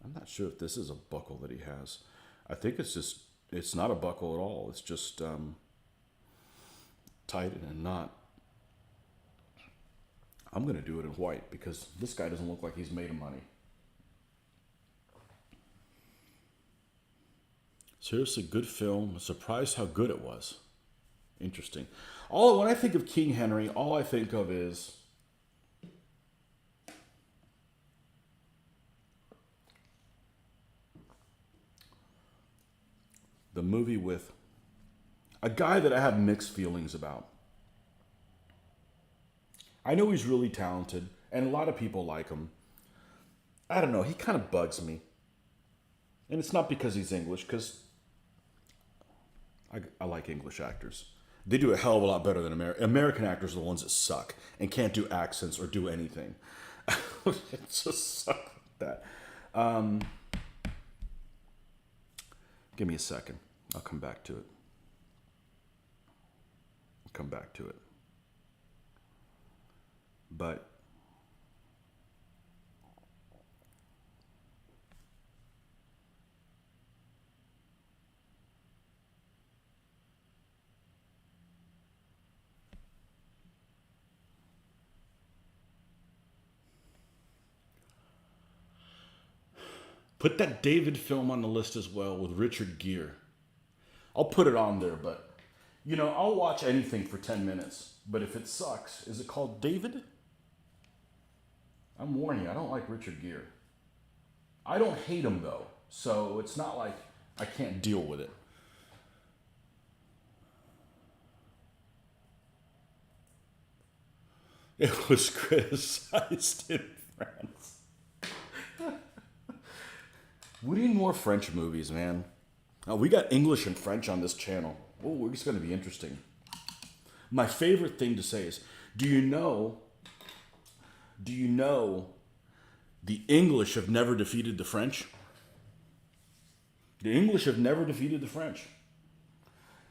I'm not sure if this is a buckle that he has. I think it's not a buckle at all. It's just tied in a knot. I'm going to do it in white because this guy doesn't look like he's made of money. Seriously, good film. I'm surprised how good it was. Interesting. When I think of King Henry, all I think of is the movie with a guy that I have mixed feelings about. I know he's really talented, and a lot of people like him. I don't know, he kind of bugs me. And it's not because he's English, because I like English actors. They do a hell of a lot better than American actors are the ones that suck and can't do accents or do anything. It just sucks like that. Give me a second. I'll come back to it. But put that David film on the list as well with Richard Gere. I'll put it on there, but I'll watch anything for 10 minutes. But if it sucks, is it called David? I'm warning you, I don't like Richard Gere. I don't hate him though, so it's not like I can't deal with it. It was criticized in France. We need more French movies, man. Oh, we got English and French on this channel. Oh, it's going to be interesting. My favorite thing to say is, do you know the English have never defeated the French? The English have never defeated the French.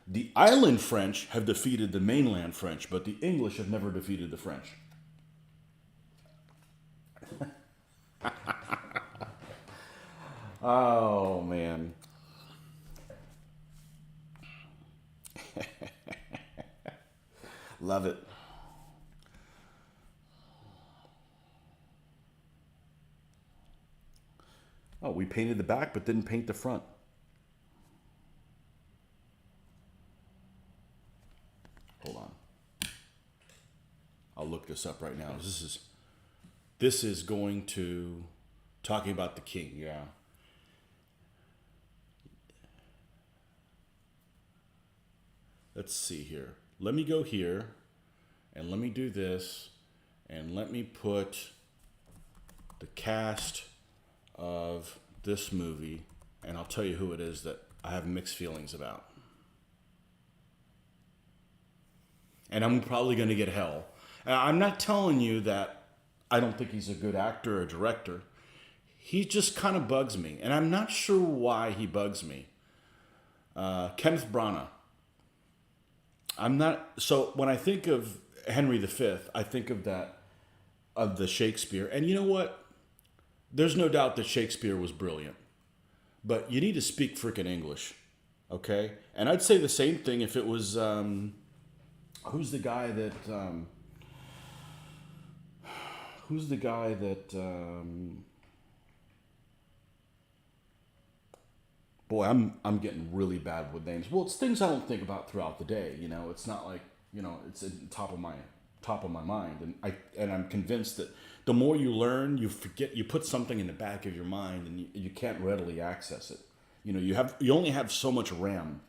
The island French have defeated the mainland French, but the English have never defeated the French. Oh, man. Love it. Oh, we painted the back but didn't paint the front. Hold on. I'll look this up right now. This is going to talking about the king, yeah. Let's see here. Let me go here and let me do this and let me put the cast of this movie, and I'll tell you who it is that I have mixed feelings about. And I'm probably going to get hell. I'm not telling you that I don't think he's a good actor or director. He just kind of bugs me, and I'm not sure why he bugs me. Kenneth Branagh. So when I think of Henry V, I think of the Shakespeare. And you know what? there's no doubt that Shakespeare was brilliant, but you need to speak freaking English, okay? And I'd say the same thing if it was who's the guy that who's the guy that boy, I'm getting really bad with names. Well, it's things I don't think about throughout the day. You know, it's not like, you know, it's at the top of my mind, and I'm convinced that the more you learn, you forget, you put something in the back of your mind, and you can't readily access it. You know, you only have so much RAM.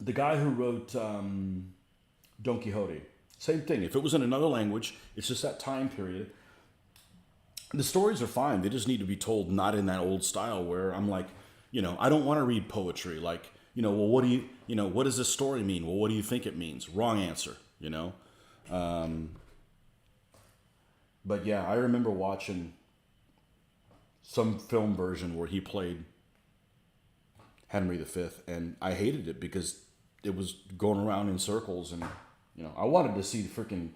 The guy who wrote Don Quixote, same thing. If it was in another language, it's just that time period. The stories are fine. They just need to be told not in that old style where I'm like, you know, I don't want to read poetry. Like, you know, well, what does this story mean? Well, what do you think it means? Wrong answer, you know? But yeah, I remember watching some film version where he played Henry V, and I hated it because it was going around in circles, and, you know, I wanted to see freaking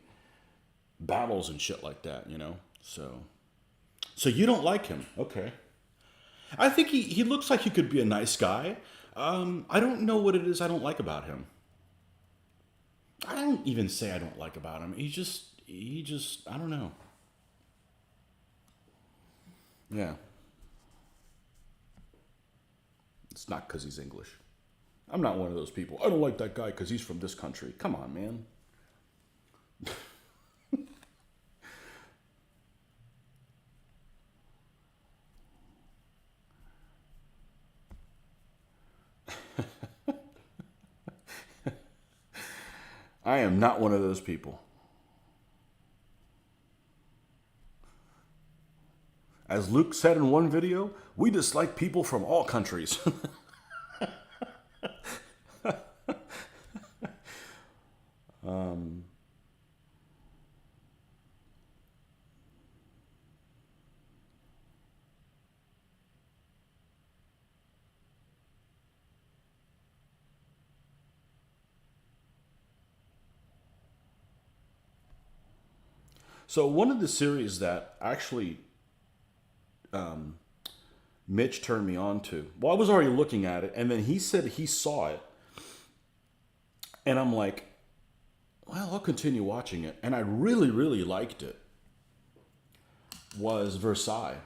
battles and shit like that, you know? So you don't like him. Okay. I think he looks like he could be a nice guy. I don't know what it is I don't like about him. I don't even say I don't like about him. He just, I don't know. Yeah. It's not because he's English. I'm not one of those people. I don't like that guy because he's from this country. Come on, man. I am not one of those people. As Luke said in one video, we dislike people from all countries. So one of the series that actually Mitch turned me on to, well, I was already looking at it, and then he said he saw it, and I'm like, well, I'll continue watching it, and I really, really liked it, was Versailles,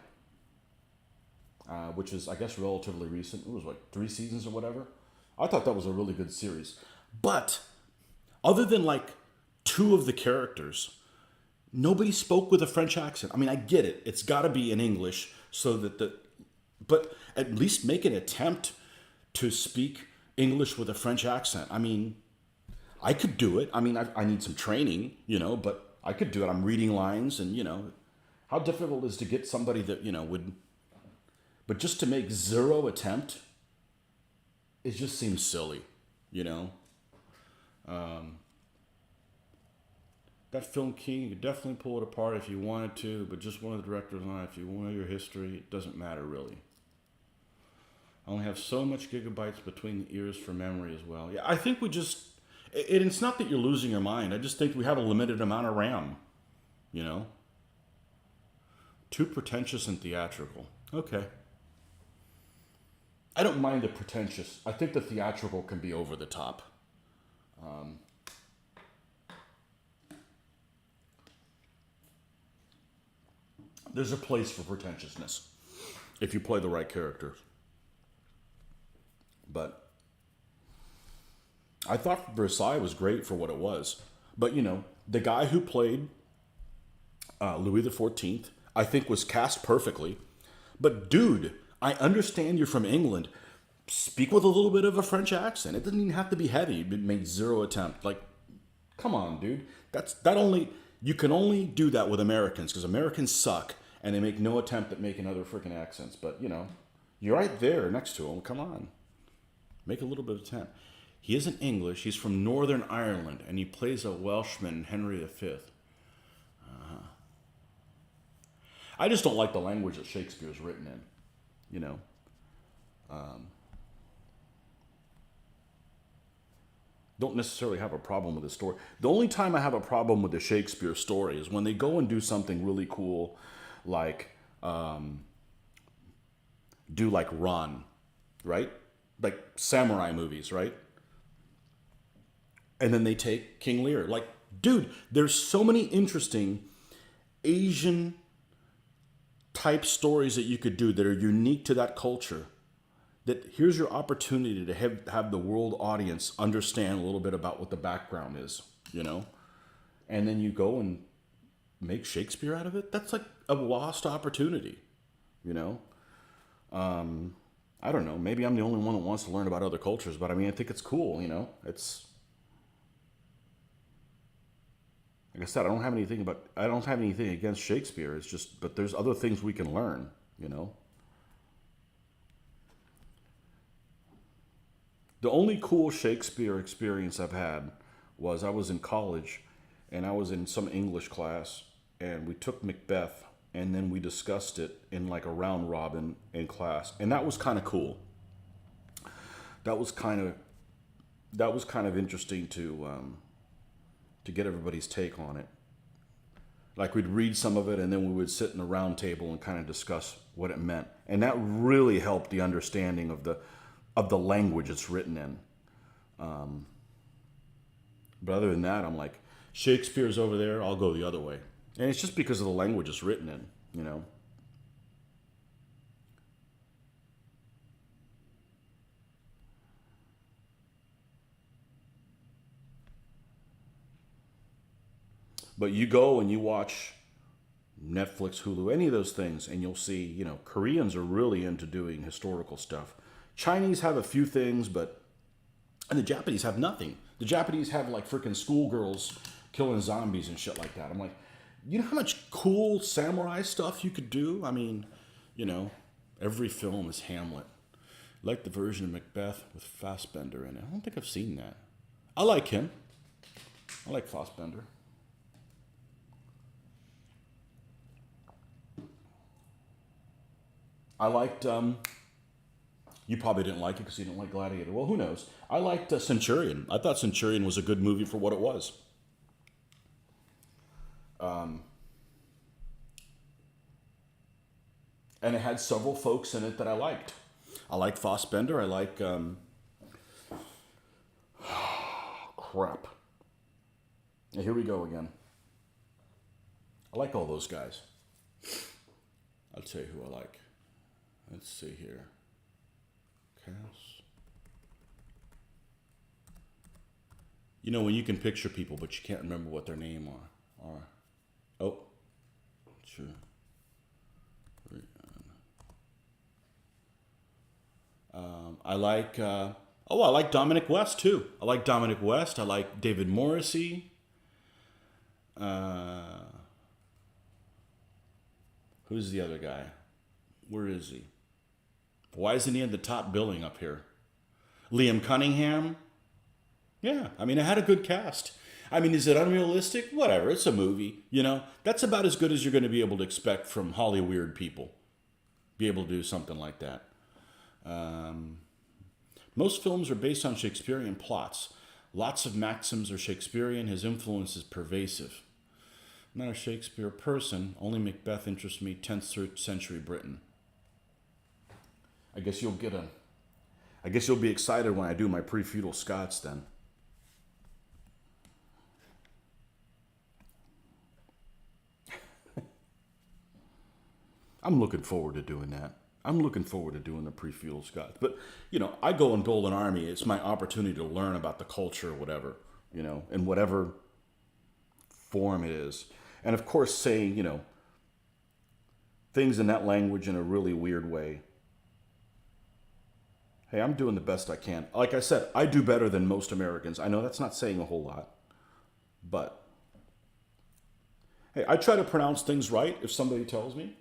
which is, I guess, relatively recent. It was like 3 seasons or whatever. I thought that was a really good series. But other than like 2 of the characters, nobody spoke with a French accent. I mean, I get it. It's got to be in English so that but at least make an attempt to speak English with a French accent. I mean, I could do it. I mean, I need some training, you know, but I could do it. I'm reading lines, and, you know, how difficult it is to get somebody that, you know, would, but just to make 0 attempt, it just seems silly, you know. That film King, you could definitely pull it apart if you wanted to, but just one of the directors on it. If you know your history, it doesn't matter really. I only have so much gigabytes between the ears for memory as well. Yeah, I think we just, it's not that you're losing your mind. I just think we have a limited amount of RAM, you know. Too pretentious and theatrical. Okay. I don't mind the pretentious. I think the theatrical can be over the top. There's a place for pretentiousness if you play the right characters. But I thought Versailles was great for what it was. But, you know, the guy who played Louis XIV, I think was cast perfectly. But, dude, I understand you're from England. Speak with a little bit of a French accent. It doesn't even have to be heavy. It made 0 attempt. Like, come on, dude. You can only do that with Americans, because Americans suck. And they make no attempt at making other freaking accents. But, you know, you're right there next to them. Come on. Make a little bit of attempt. He isn't English. He's from Northern Ireland. And he plays a Welshman, Henry V. I just don't like the language that Shakespeare's written in. You know. Don't necessarily have a problem with the story. The only time I have a problem with the Shakespeare story is when they go and do something really cool, like do like Ron, right? Like samurai movies, right? And then they take King Lear. Like, dude, there's so many interesting Asian type stories that you could do that are unique to that culture. That here's your opportunity to have the world audience understand a little bit about what the background is, you know? And then you go and make Shakespeare out of it. That's like a lost opportunity, you know? I don't know. Maybe I'm the only one that wants to learn about other cultures, but I mean, I think it's cool, you know? It's, like I said, I don't have anything against Shakespeare. It's just, but there's other things we can learn, you know? The only cool Shakespeare experience I've had was I was in college and I was in some English class and we took Macbeth and then we discussed it in like a round robin in class. And that was kind of cool. That was kind of interesting to get everybody's take on it. Like we'd read some of it and then we would sit in a round table and kind of discuss what it meant. And that really helped the understanding of the language it's written in. But other than that, I'm like, Shakespeare's over there, I'll go the other way. And it's just because of the language it's written in, you know. But you go and you watch Netflix, Hulu, any of those things, and you'll see, you know, Koreans are really into doing historical stuff. Chinese have a few things, and the Japanese have nothing. The Japanese have like freaking schoolgirls killing zombies and shit like that. I'm like, you know how much cool samurai stuff you could do? I mean, you know, every film is Hamlet. I like the version of Macbeth with Fassbender in it. I don't think I've seen that. I like him. I like Fassbender. I liked, you probably didn't like it because you didn't like Gladiator. Well, who knows? I liked Centurion. I thought Centurion was a good movie for what it was. And it had several folks in it that I liked. I liked Fassbender. I like, crap. Here we go again. I like all those guys. I'll tell you who I like. Let's see here. Cast. You know when you can picture people, but you can't remember what their name are. Oh, sure. I like. I like Dominic West too. I like Dominic West. I like David Morrissey. Who's the other guy? Where is he? Why isn't he in the top billing up here? Liam Cunningham? Yeah, I mean, it had a good cast. I mean, is it unrealistic? Whatever, it's a movie, you know? That's about as good as you're going to be able to expect from Hollyweird people. Be able to do something like that. Most films are based on Shakespearean plots. Lots of maxims are Shakespearean. His influence is pervasive. I'm not a Shakespeare person. Only Macbeth interests me, 10th century Britain. I guess you'll be excited when I do my pre-feudal Scots then. I'm looking forward to doing that. I'm looking forward to doing the pre-feudal Scots. But, you know, I go and build an army. It's my opportunity to learn about the culture or whatever, you know, in whatever form it is. And of course, saying, you know, things in that language in a really weird way. Hey, I'm doing the best I can. Like I said, I do better than most Americans. I know that's not saying a whole lot, but hey, I try to pronounce things right if somebody tells me,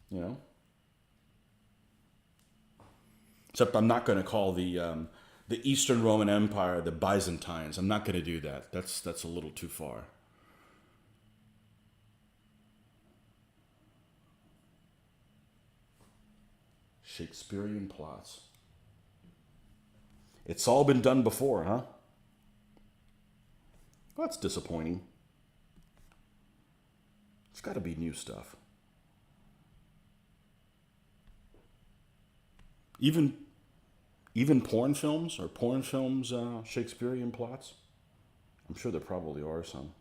you know. Except I'm not going to call the Eastern Roman Empire the Byzantines. I'm not going to do that. That's a little too far. Shakespearean plots. It's all been done before, huh? Well, that's disappointing. It's got to be new stuff. Even even porn films, or porn films Shakespearean plots? I'm sure there probably are some.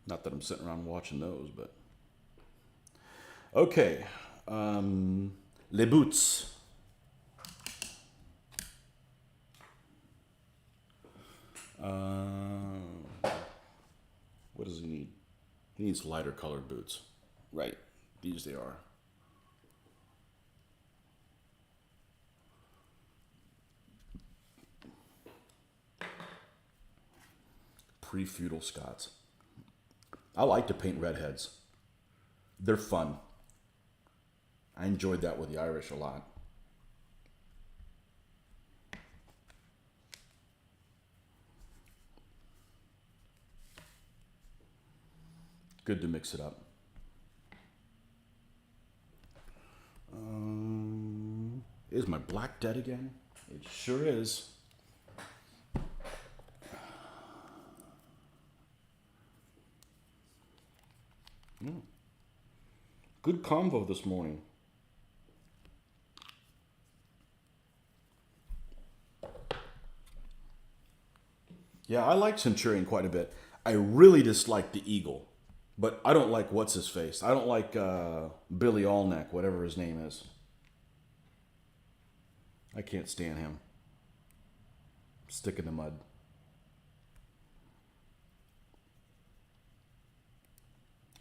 Not that I'm sitting around watching those, but okay. Les Boots. What does he need? He needs lighter colored boots. Right. These they are. Pre-feudal Scots. I like to paint redheads. They're fun. I enjoyed that with the Irish a lot. Good to mix it up. Is my black dead again? It sure is. Good convo this morning. Yeah, I like Centurion quite a bit. I really dislike the Eagle, but I don't like what's his face. I don't like Billy Allneck, whatever his name is. I can't stand him. Stick in the mud.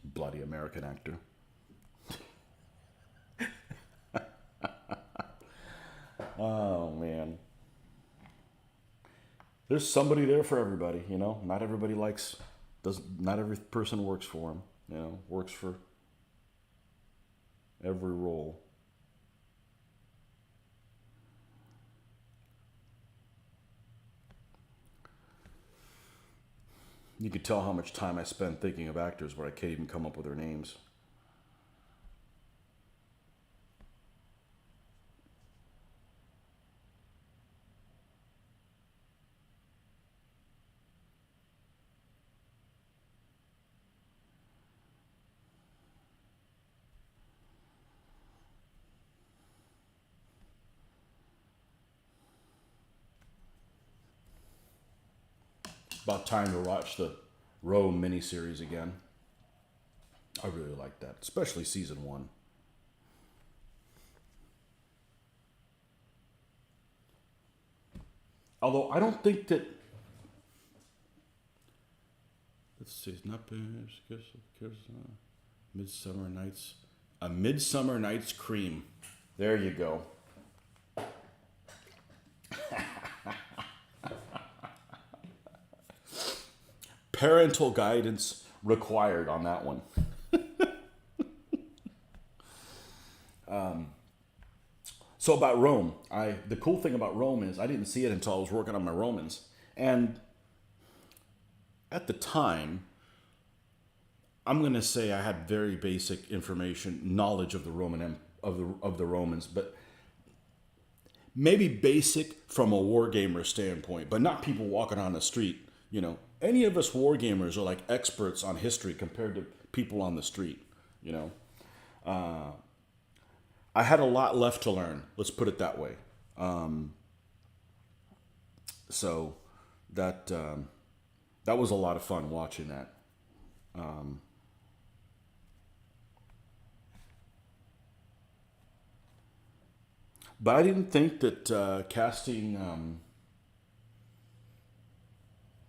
Bloody American actor. Oh, man. There's somebody there for everybody, you know? Not everybody likes, not every person works for him, you know? Works for every role. You could tell how much time I spend thinking of actors where I can't even come up with their names. About time to watch the Rome miniseries again. I really like that, especially season 1. Although I don't think that. Let's see, it's not Midsummer Nights. A Midsummer Night's Cream. There you go. Parental guidance required on that one. So about Rome, the cool thing about Rome is I didn't see it until I was working on my Romans, and at the time, I'm going to say I had very basic knowledge of the of the Romans, but maybe basic from a wargamer standpoint, but not people walking on the street. You know, any of us wargamers are like experts on history compared to people on the street. You know, I had a lot left to learn. Let's put it that way. So that was a lot of fun watching that. But I didn't think that casting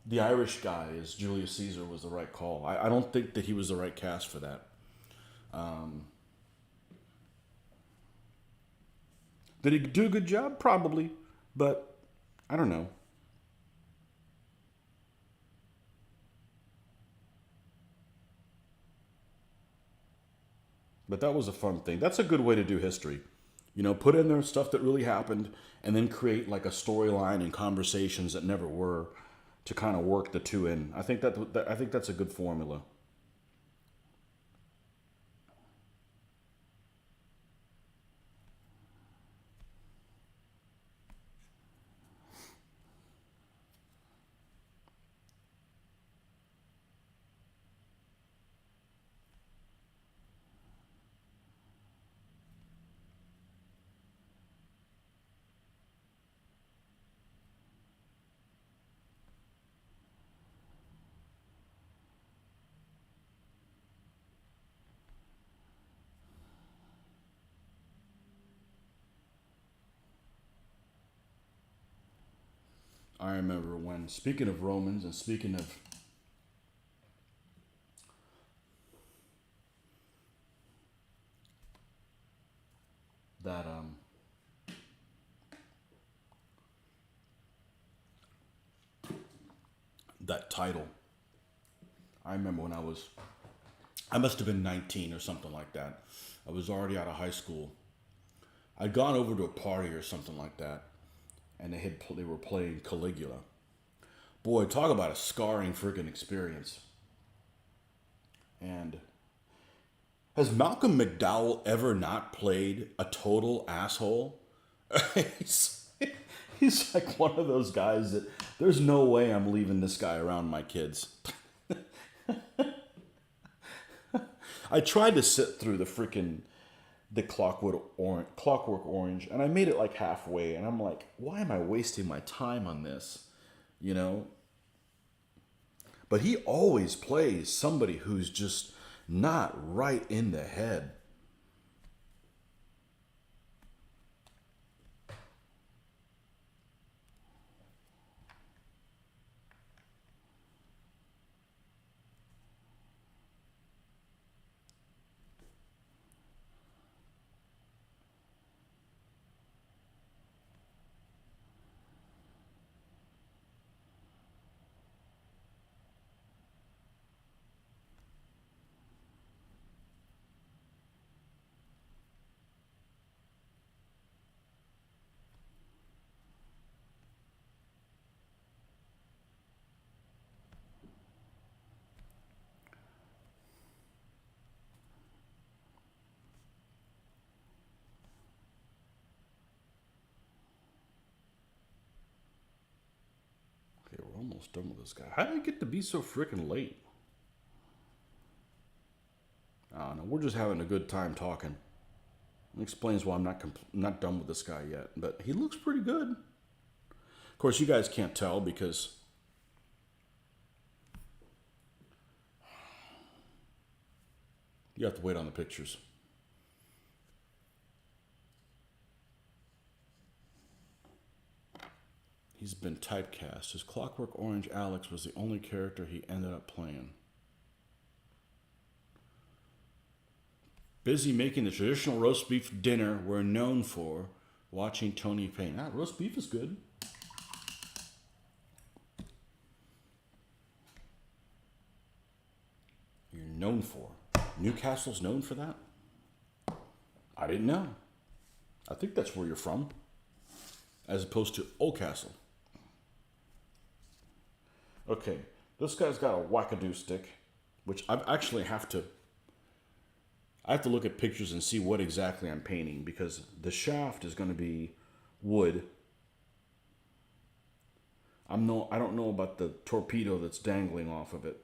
the Irish guy as Julius Caesar was the right call. I don't think that he was the right cast for that. Did he do a good job? Probably. But I don't know. But that was a fun thing. That's a good way to do history. You know, put in there stuff that really happened and then create like a storyline and conversations that never were to kind of work the two in. I think that's a good formula. I remember when, speaking of Romans and speaking of that that title. I remember when I must have been 19 or something like that. I was already out of high school. I'd gone over to a party or something like that, and they were playing Caligula. Boy, talk about a scarring freaking experience. And has Malcolm McDowell ever not played a total asshole? he's, he's like one of those guys that there's no way I'm leaving this guy around my kids. I tried to sit through the Clockwork Orange, and I made it like halfway, and I'm like, why am I wasting my time on this? You know? But he always plays somebody who's just not right in the head. Okay, we're almost done with this guy. How did it get to be so freaking late? I don't know. We're just having a good time talking. It explains why I'm not done with this guy yet. But he looks pretty good. Of course, you guys can't tell because you have to wait on the pictures. He's been typecast. His Clockwork Orange Alex was the only character he ended up playing. Busy making the traditional roast beef dinner we're known for, watching Tony paint. Ah, roast beef is good. You're known for. Newcastle's known for that? I didn't know. I think that's where you're from. As opposed to Oldcastle. Okay, this guy's got a wackadoo stick, which I actually have to look at pictures and see what exactly I'm painting, because the shaft is going to be wood. I don't know about the torpedo that's dangling off of it.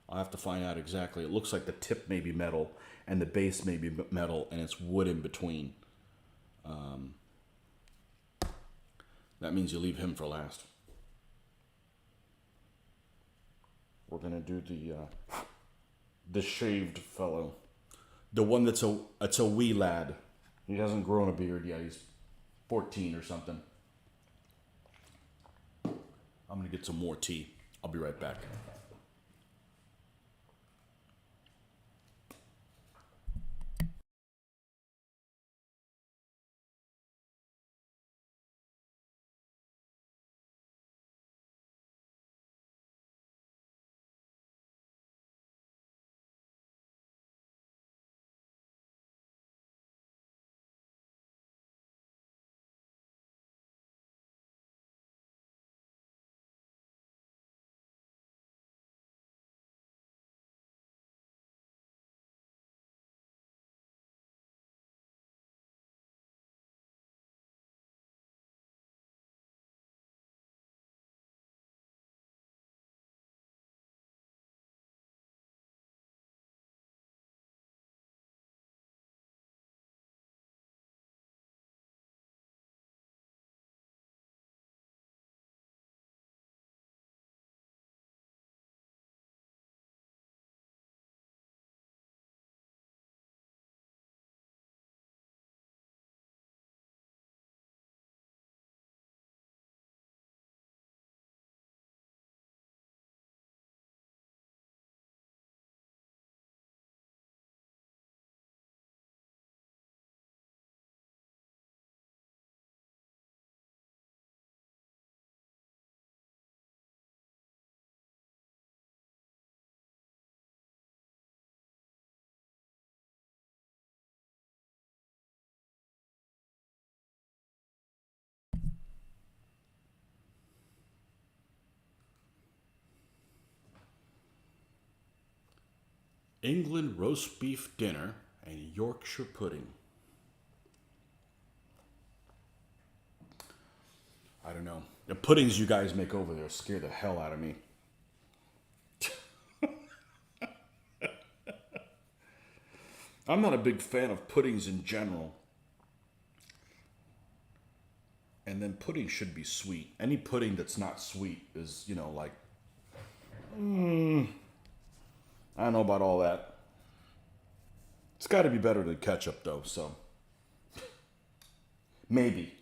I'll have to find out exactly. It looks like the tip may be metal and the base may be metal and it's wood in between. That means you leave him for last. We're gonna do the shaved fellow, the one that's a wee lad. He hasn't grown a beard yet. He's 14 or something. I'm gonna get some more tea. I'll be right back. England roast beef dinner and Yorkshire pudding. I don't know. The puddings you guys make over there scare the hell out of me. I'm not a big fan of puddings in general. And then pudding should be sweet. Any pudding that's not sweet is, like, I don't know about all that. It's got to be better than ketchup, though, so. Maybe.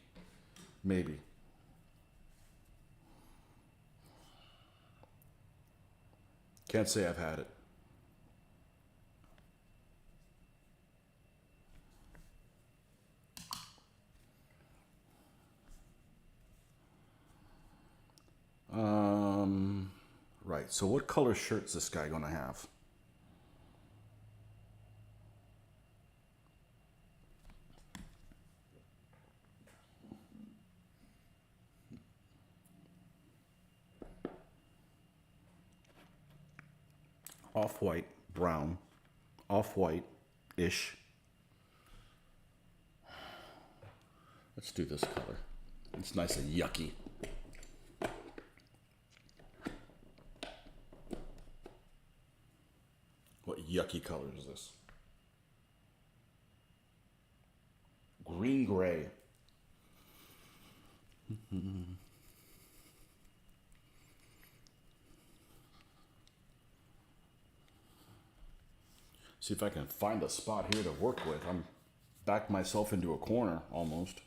Can't say I've had it. Right, so what color shirt's this guy gonna have? Off-white, brown, off-white-ish. Let's do this color. It's nice and yucky. What yucky color is this? Green-gray. See if I can find a spot here to work with. I'm backed myself into a corner almost.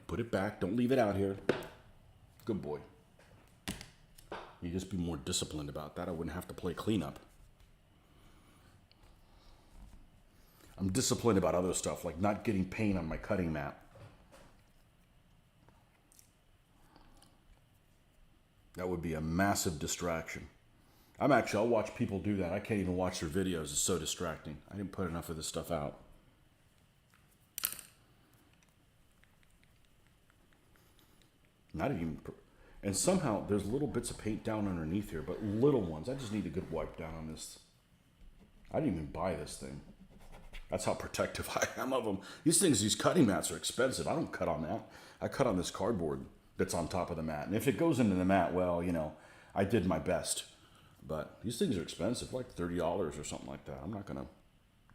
Put it back. Don't leave it out here. Good boy. You just be more disciplined about that. I wouldn't have to play cleanup. I'm disciplined about other stuff, like not getting paint on my cutting mat. That would be a massive distraction. I'll watch people do that. I can't even watch their videos. It's so distracting. I didn't put enough of this stuff out. Not even, and somehow there's little bits of paint down underneath here, but little ones. I just need a good wipe down on this. I didn't even buy this thing. That's how protective I am of them. These cutting mats are expensive. I don't cut on that. I cut on this cardboard that's on top of the mat. And if it goes into the mat, well, I did my best. But these things are expensive, like $30 or something like that. I'm not going to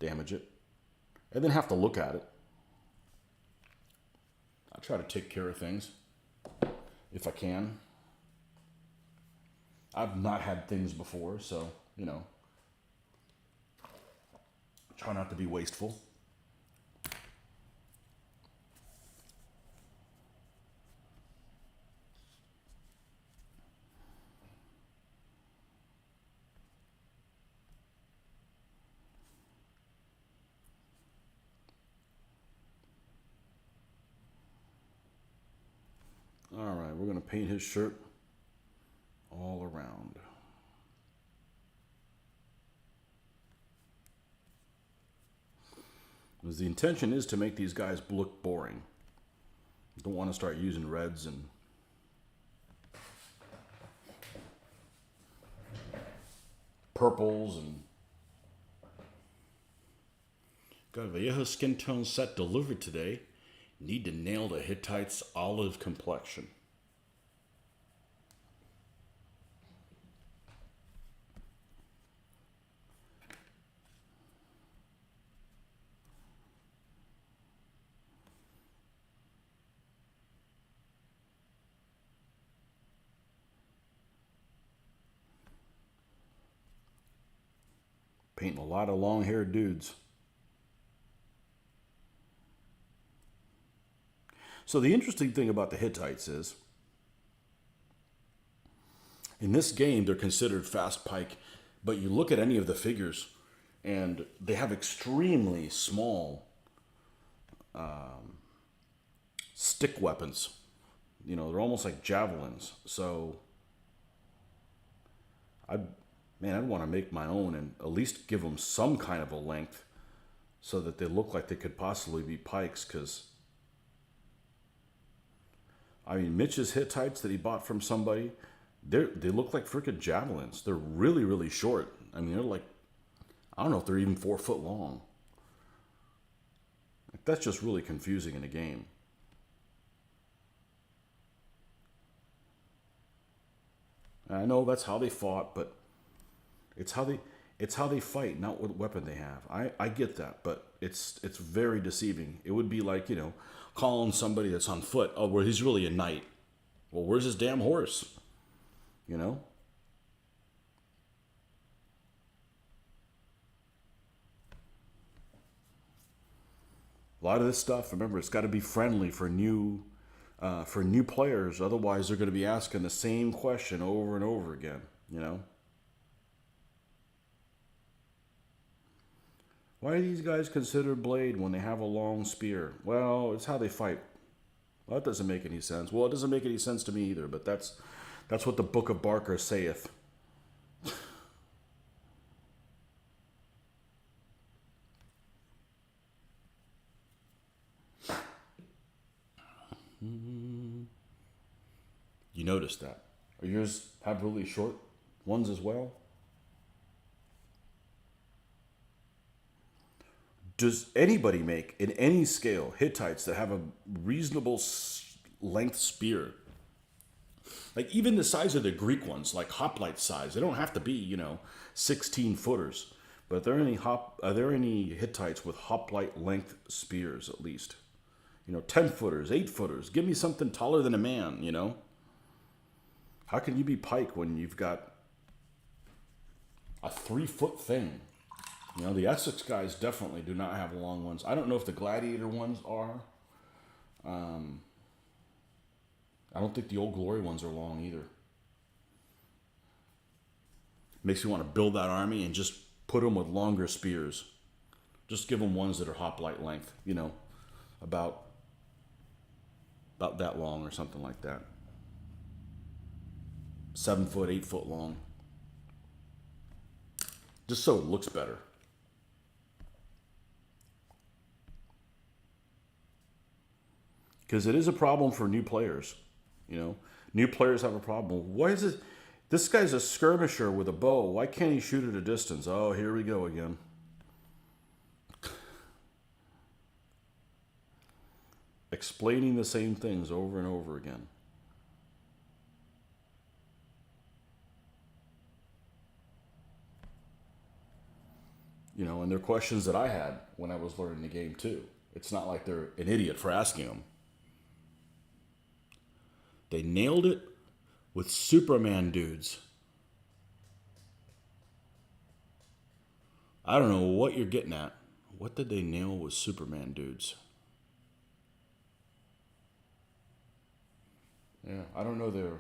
damage it. And then have to look at it. I try to take care of things if I can. I've not had things before, so, try not to be wasteful. All right, we're going to paint his shirt all around. Because the intention is to make these guys look boring. Don't want to start using reds and purples and got a Vallejo skin tone set delivered today. Need to nail the Hittite's olive complexion. Painting a lot of long-haired dudes. So the interesting thing about the Hittites is, in this game, they're considered fast pike, but you look at any of the figures, and they have extremely small stick weapons. They're almost like javelins. So man, I'd want to make my own and at least give them some kind of a length so that they look like they could possibly be pikes. Because, I mean, Mitch's Hittites that he bought from somebody, they look like freaking javelins. They're really, really short. I mean, they're like, I don't know if they're even 4 foot long. That's just really confusing in a game. And I know that's how they fought, but it's how they fight, not what weapon they have. I get that, but it's very deceiving. It would be like, calling somebody that's on foot, oh, well, he's really a knight. Well, where's his damn horse? A lot of this stuff, remember, it's got to be friendly for new players. Otherwise, they're going to be asking the same question over and over again. Why do these guys consider blade when they have a long spear? Well, it's how they fight. Well, that doesn't make any sense. Well, it doesn't make any sense to me either. But that's what the Book of Barker saith. You noticed that? Or yours have really short ones as well? Does anybody make, in any scale, Hittites that have a reasonable length spear? Like even the size of the Greek ones, like hoplite size, they don't have to be, 16 footers. But are there any Hittites with hoplite length spears at least? 10 footers, 8 footers. Give me something taller than a man, How can you be pike when you've got a 3-foot thing? The Essex guys definitely do not have long ones. I don't know if the gladiator ones are. I don't think the Old Glory ones are long either. Makes me want to build that army and just put them with longer spears. Just give them ones that are hoplite length, about that long or something like that. 7 foot, 8 foot long. Just so it looks better. Because it is a problem for new players. New players have a problem. Why is it? This guy's a skirmisher with a bow. Why can't he shoot at a distance? Oh, here we go again. Explaining the same things over and over again. And they're questions that I had when I was learning the game too. It's not like they're an idiot for asking them. They nailed it with Superman dudes. I don't know what you're getting at. What did they nail with Superman dudes? Yeah, I don't know their...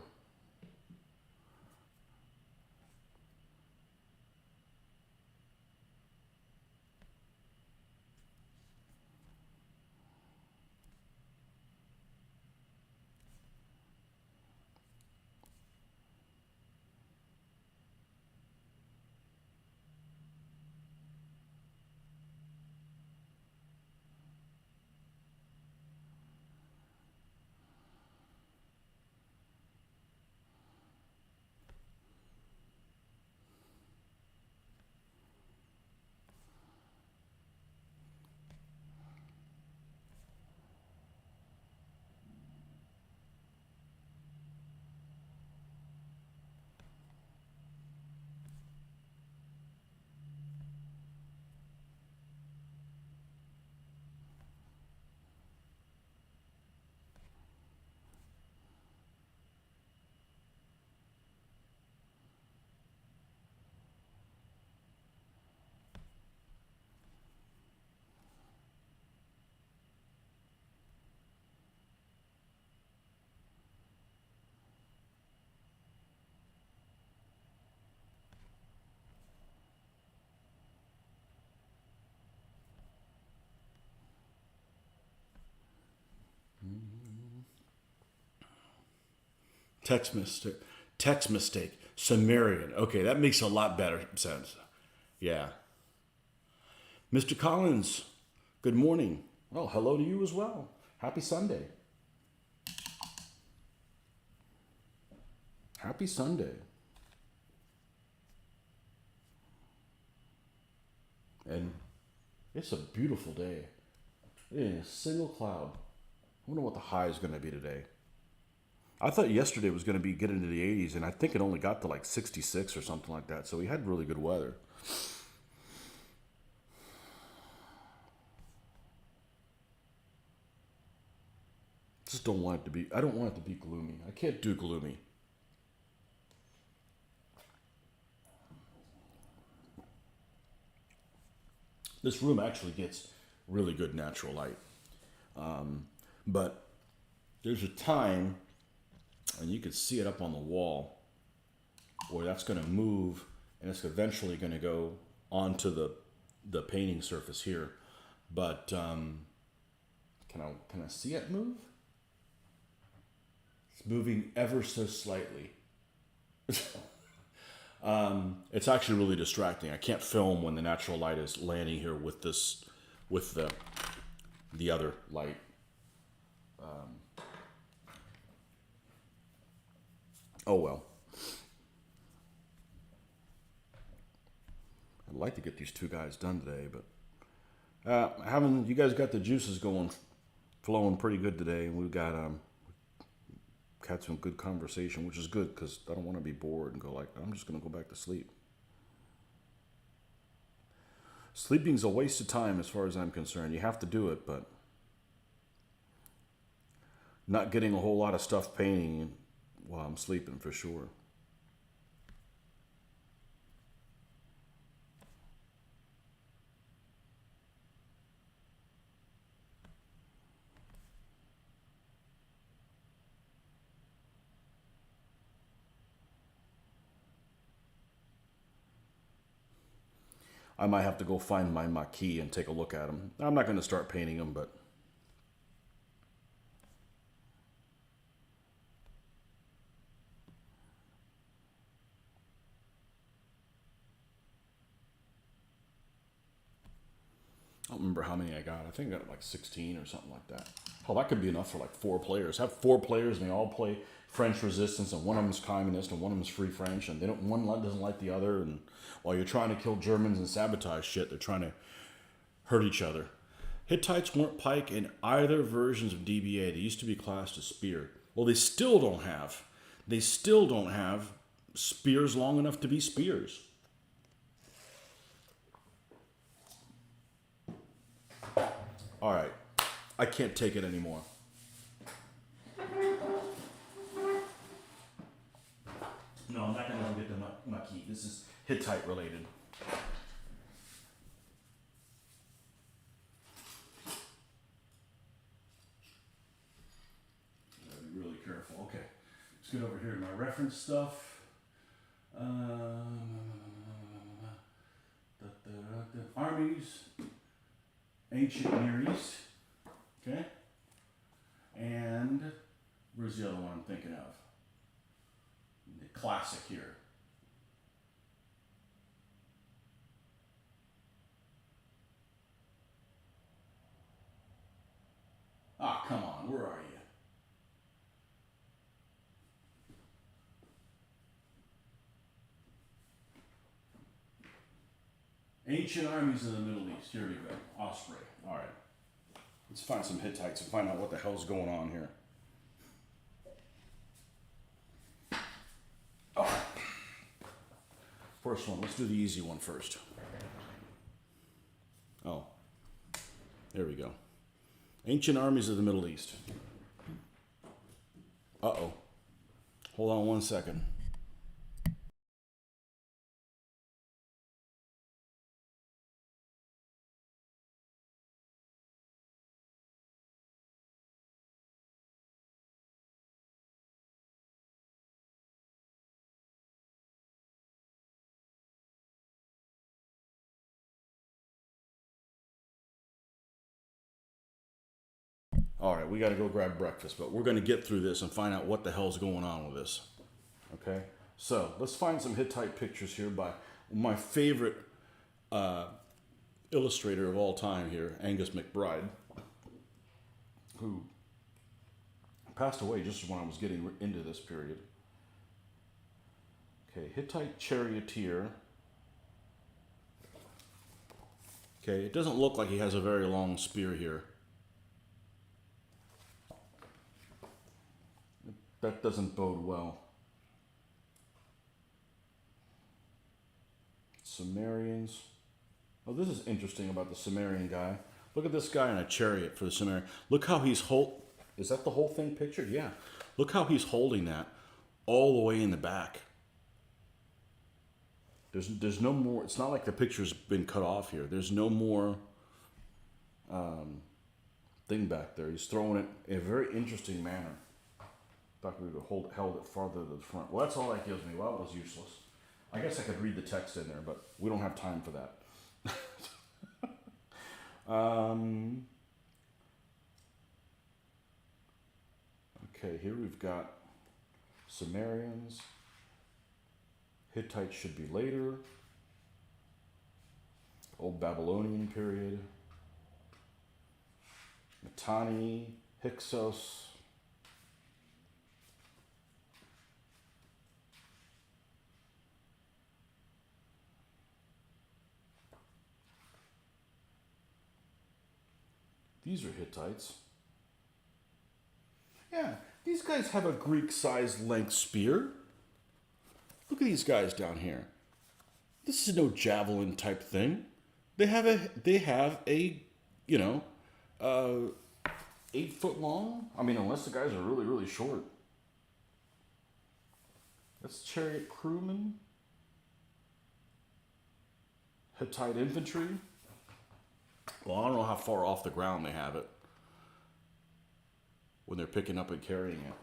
Text mistake. Sumerian. Okay, that makes a lot better sense. Yeah. Mr. Collins, good morning. Well, hello to you as well. Happy Sunday. Happy Sunday. And it's a beautiful day. It ain't a single cloud. I wonder what the high is going to be today. I thought yesterday was going to be getting into the 80s, and I think it only got to like 66 or something like that. So we had really good weather. Just don't want it to be, I don't want it to be gloomy. I can't do gloomy. This room actually gets really good natural light. But there's a time, and you can see it up on the wall, where that's going to move, and it's eventually going to go onto the painting surface here. But can I see it move? It's moving ever so slightly. It's actually really distracting. I can't film when the natural light is landing here with the other light. Oh well. I'd like to get these two guys done today, but you guys got the juices flowing pretty good today, and we've got had some good conversation, which is good because I don't want to be bored and go like, I'm just going to go back to sleep. Sleeping's a waste of time as far as I'm concerned. You have to do it, but not getting a whole lot of stuff painting while I'm sleeping for sure. I might have to go find my maquis and take a look at them. I'm not going to start painting them, but I don't remember how many I got. I think I got like 16 or something like that. Hell, that could be enough for like 4 players. Have 4 players and they all play French resistance, and one of them is communist and one of them is free French, and one doesn't like the other. And while you're trying to kill Germans and sabotage shit, they're trying to hurt each other. Hittites weren't pike in either versions of DBA. They used to be classed as spear. Well, they still don't have. They still don't have spears long enough to be spears. All right, I can't take it anymore. No, I'm not going to go get the maquis. This is Hittite related. Gotta be really careful. Okay, let's get over here to my reference stuff. The Armies, Ancient Near East. Okay, and where's the other one I'm thinking of? The classic here. Ah, come on, where are you? Ancient Armies of the Middle East. Here we go. Osprey. All right. Let's find some Hittites and find out what the hell's going on here. Oh. First one. Let's do the easy one first. Oh. There we go. Ancient Armies of the Middle East. Uh-oh. Hold on one second. All right, we got to go grab breakfast, but we're going to get through this and find out what the hell's going on with this. Okay? So let's find some Hittite pictures here by my favorite illustrator of all time here, Angus McBride, who passed away just when I was getting into this period. Okay, Hittite charioteer. Okay, it doesn't look like he has a very long spear here. That doesn't bode well. Sumerians. Oh, this is interesting about the Sumerian guy. Look at this guy in a chariot for the Sumerian. Look how he's Is that the whole thing pictured? Yeah. Look how he's holding that all the way in the back. There's no more. It's not like the picture's been cut off here. There's no more thing back there. He's throwing it in a very interesting manner. Thought we would have held it farther to the front. Well, that's all that gives me. Well, that was useless. I guess I could read the text in there, but we don't have time for that. Okay, here we've got Sumerians. Hittites should be later. Old Babylonian period. Mitanni, Hyksos. These are Hittites. Yeah, these guys have a Greek-sized length spear. Look at these guys down here. This is no javelin type thing. They have a 8 foot long. I mean, unless the guys are really, really short. That's chariot crewmen. Hittite infantry. Well, I don't know how far off the ground they have it when they're picking up and carrying it.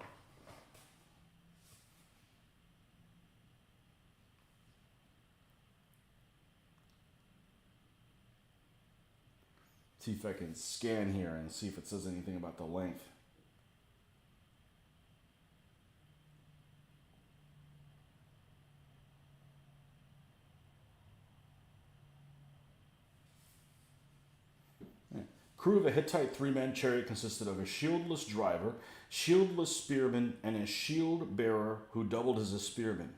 See if I can scan here and see if it says anything about the length. Crew of a Hittite 3-man chariot consisted of a shieldless driver, shieldless spearman, and a shield bearer who doubled as a spearman.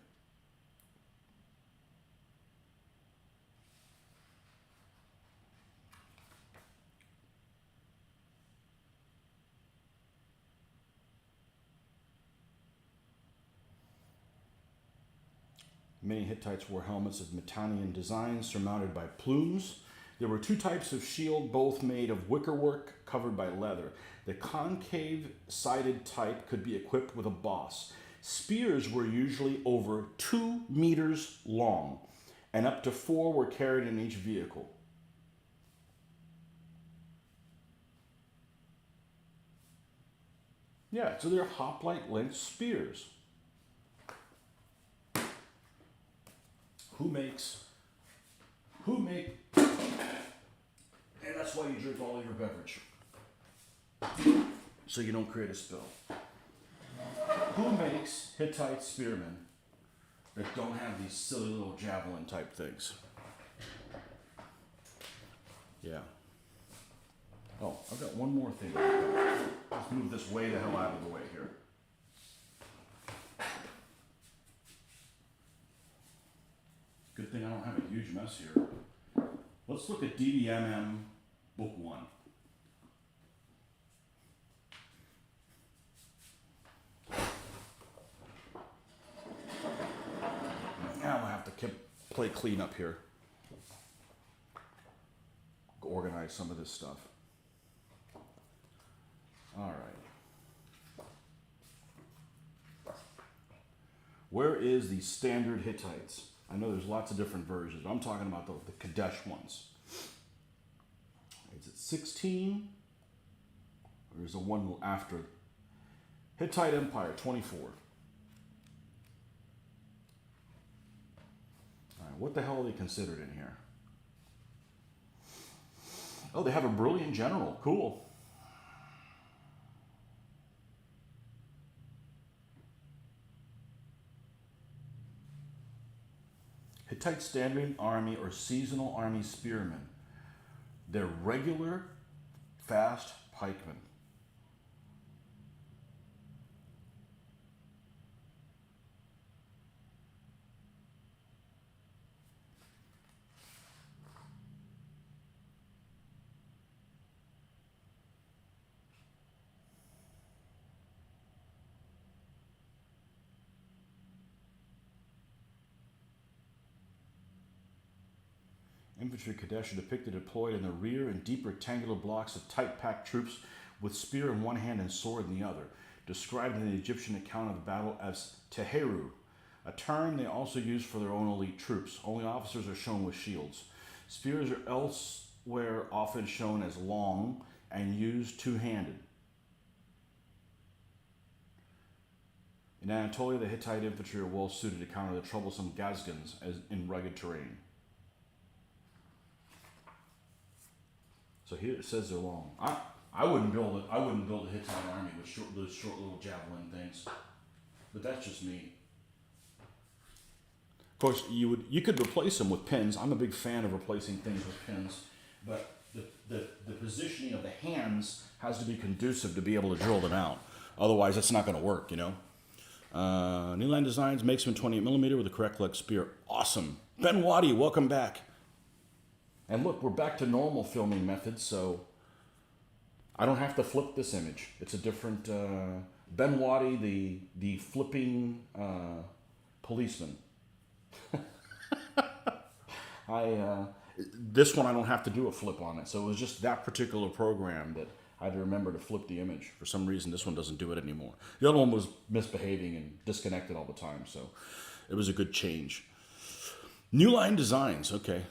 Many Hittites wore helmets of Mitannian design surmounted by plumes. There were 2 types of shield, both made of wickerwork covered by leather. The concave-sided type could be equipped with a boss. Spears were usually over 2 meters long, and up to 4 were carried in each vehicle. Yeah, so they're hoplite-length spears. Who make, and that's why you drink all of your beverage, so you don't create a spill. Who makes Hittite spearmen that don't have these silly little javelin type things? Yeah. Oh, I've got one more thing. Let's move this way the hell out of the way here. Good thing I don't have a huge mess here. Let's look at DDMM Book 1. Now I'll have to play clean up here. Organize some of this stuff. All right. Where is the standard Hittites? I know there's lots of different versions. I'm talking about the Kadesh ones. Is it 16? Or is the one after? Hittite Empire, 24. All right, what the hell are they considered in here? Oh, they have a brilliant general. Cool. Hittite standing army or seasonal army spearmen. They're regular, fast pikemen. Infantry cadets are depicted deployed in the rear in deep rectangular blocks of tight-packed troops with spear in one hand and sword in the other, described in the Egyptian account of the battle as teheru, a term they also use for their own elite troops. Only officers are shown with shields. Spears are elsewhere often shown as long and used two-handed. In Anatolia, the Hittite infantry are well suited to counter the troublesome Gazgans in rugged terrain. So here it says they're long. I wouldn't build it. I wouldn't build a Hittite army with those short little javelin things. But that's just me. Of course, you could replace them with pins. I'm a big fan of replacing things with pins, but the positioning of the hands has to be conducive to be able to drill them out. Otherwise, it's not going to work. You know. New Line Designs makes them 28mm with a correct leg spear. Awesome. Ben Waddy, welcome back. And look, we're back to normal filming methods, so I don't have to flip this image. It's a different Ben Waddy, the flipping policeman. This one I don't have to do a flip on it, so it was just that particular program that I had to remember to flip the image. For some reason, this one doesn't do it anymore. The other one was misbehaving and disconnected all the time, so it was a good change. New Line Designs, okay.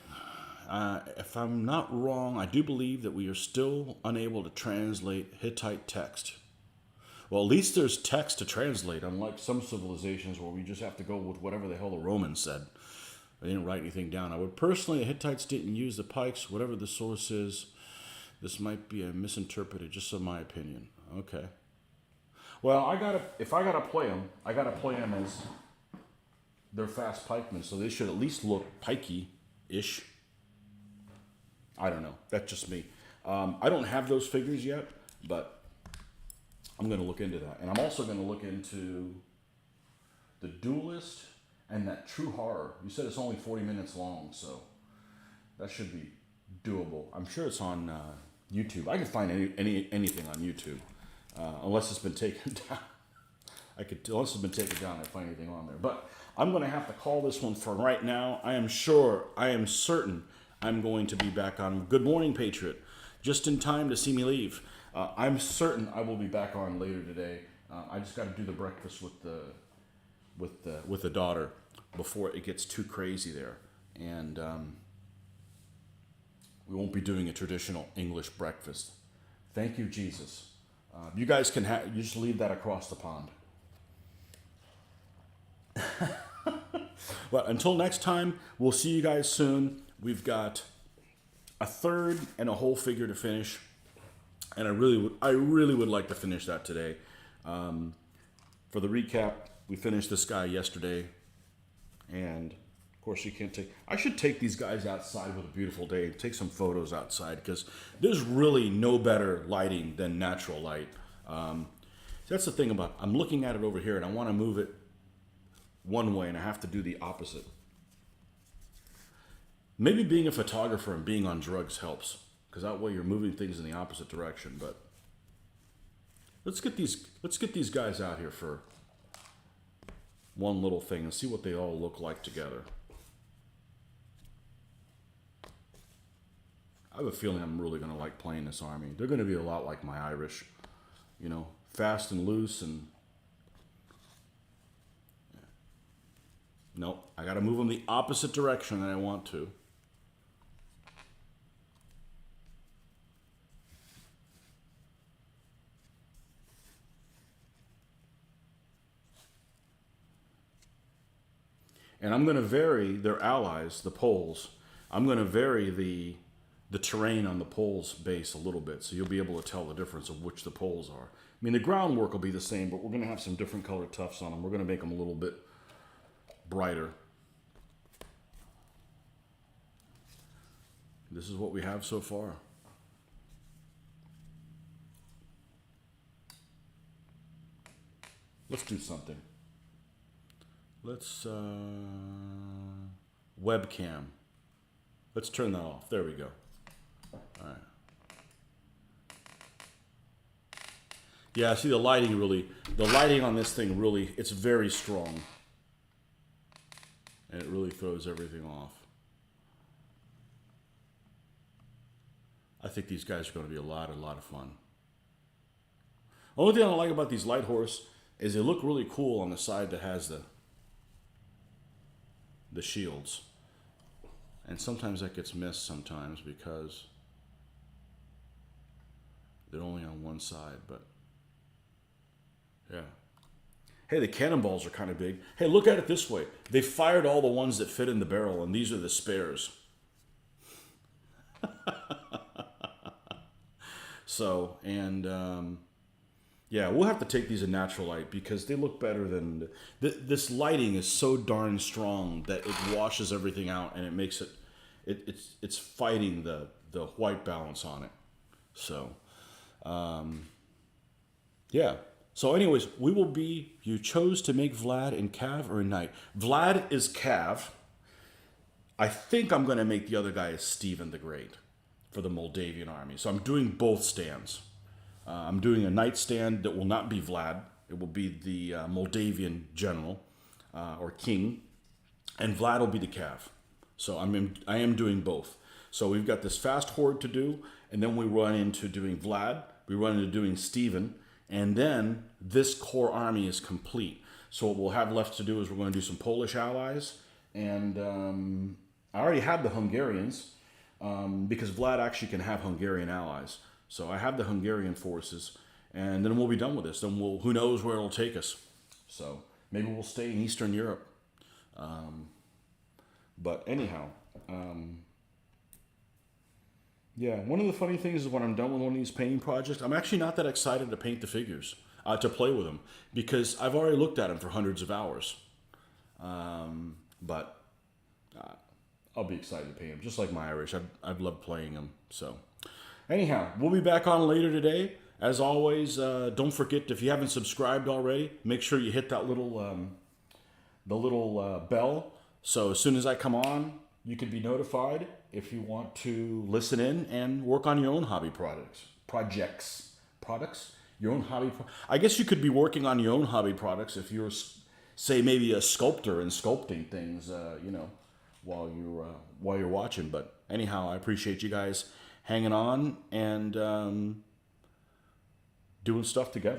If I'm not wrong, I do believe that we are still unable to translate Hittite text. Well, at least there's text to translate, unlike some civilizations where we just have to go with whatever the hell the Romans said. They didn't write anything down. I would personally, the Hittites didn't use the pikes, whatever the source is. This might be a misinterpreted, just in my opinion. Okay. Well, if I gotta play them, I gotta play them as they're fast pikemen, so they should at least look pikey-ish. I don't know. That's just me. I don't have those figures yet, but I'm going to look into that. And I'm also going to look into the Duelist and that True Horror. You said it's only 40 minutes long, so that should be doable. I'm sure it's on YouTube. I can find anything on YouTube, unless it's been taken down. Unless it's been taken down, I find anything on there. But I'm going to have to call this one for right now. I am certain I'm going to be back on Good Morning Patriot, just in time to see me leave. I'm certain I will be back on later today. I just got to do the breakfast with the daughter before it gets too crazy there, and we won't be doing a traditional English breakfast. Thank you, Jesus. You guys can you just leave that across the pond. Well, until next time, we'll see you guys soon. We've got a third and a whole figure to finish, and I really would like to finish that today. For the recap, we finished this guy yesterday, and of course you can't take. I should take these guys outside with a beautiful day and take some photos outside, because there's really no better lighting than natural light. That's the thing about. I'm looking at it over here, and I want to move it one way, and I have to do the opposite. Maybe being a photographer and being on drugs helps, because that way you're moving things in the opposite direction. But let's get these guys out here for one little thing and see what they all look like together. I have a feeling I'm really going to like playing this army. They're going to be a lot like my Irish, fast and loose and. Nope, I got to move them the opposite direction that I want to. And I'm going to vary their allies, the Poles. I'm going to vary the terrain on the Poles' base a little bit, so you'll be able to tell the difference of which the Poles are. I mean, the groundwork will be the same, but we're going to have some different colored tufts on them. We're going to make them a little bit brighter. this is what we have so far. Let's do something. Let's, webcam. Let's turn that off. There we go. All right. Yeah, see the lighting on this thing really, it's very strong. And it really throws everything off. I think these guys are going to be a lot of fun. Only thing I don't like about these light horse is they look really cool on the side that has the shields. And sometimes that gets missed sometimes because they're only on one side, but yeah. Hey, the cannonballs are kind of big. Hey, look at it this way. They fired all the ones that fit in the barrel, and these are the spares. So, and yeah, we'll have to take these in natural light because they look better than... This lighting is so darn strong that it washes everything out, and it makes it's fighting the white balance on it. So, yeah. So anyways, we will be... You chose to make Vlad in Cav or in Knight. Vlad is Cav. I think I'm going to make the other guy as Stephen the Great for the Moldavian army. So I'm doing both stands. I'm doing a Knight stand that will not be Vlad. It will be the Moldavian general or king. And Vlad will be the Cav. So I am doing both. So we've got this fast horde to do. And then we run into doing Vlad. We run into doing Stephen. And then this core army is complete. So what we'll have left to do is we're going to do some Polish allies. And I already have the Hungarians because Vlad actually can have Hungarian allies. So I have the Hungarian forces. And then we'll be done with this. Then who knows where it'll take us. So maybe we'll stay in Eastern Europe. But anyhow, yeah, one of the funny things is when I'm done with one of these painting projects, I'm actually not that excited to paint the figures, to play with them, because I've already looked at them for hundreds of hours. But I'll be excited to paint them, just like my Irish. I've loved playing them. So anyhow, we'll be back on later today. As always, don't forget, if you haven't subscribed already, make sure you hit that little bell. So as soon as I come on, you can be notified if you want to listen in and work on your own hobby projects. Your own hobby. I guess you could be working on your own hobby products if you're, say, maybe a sculptor and sculpting things, while you're watching. But anyhow, I appreciate you guys hanging on and doing stuff together.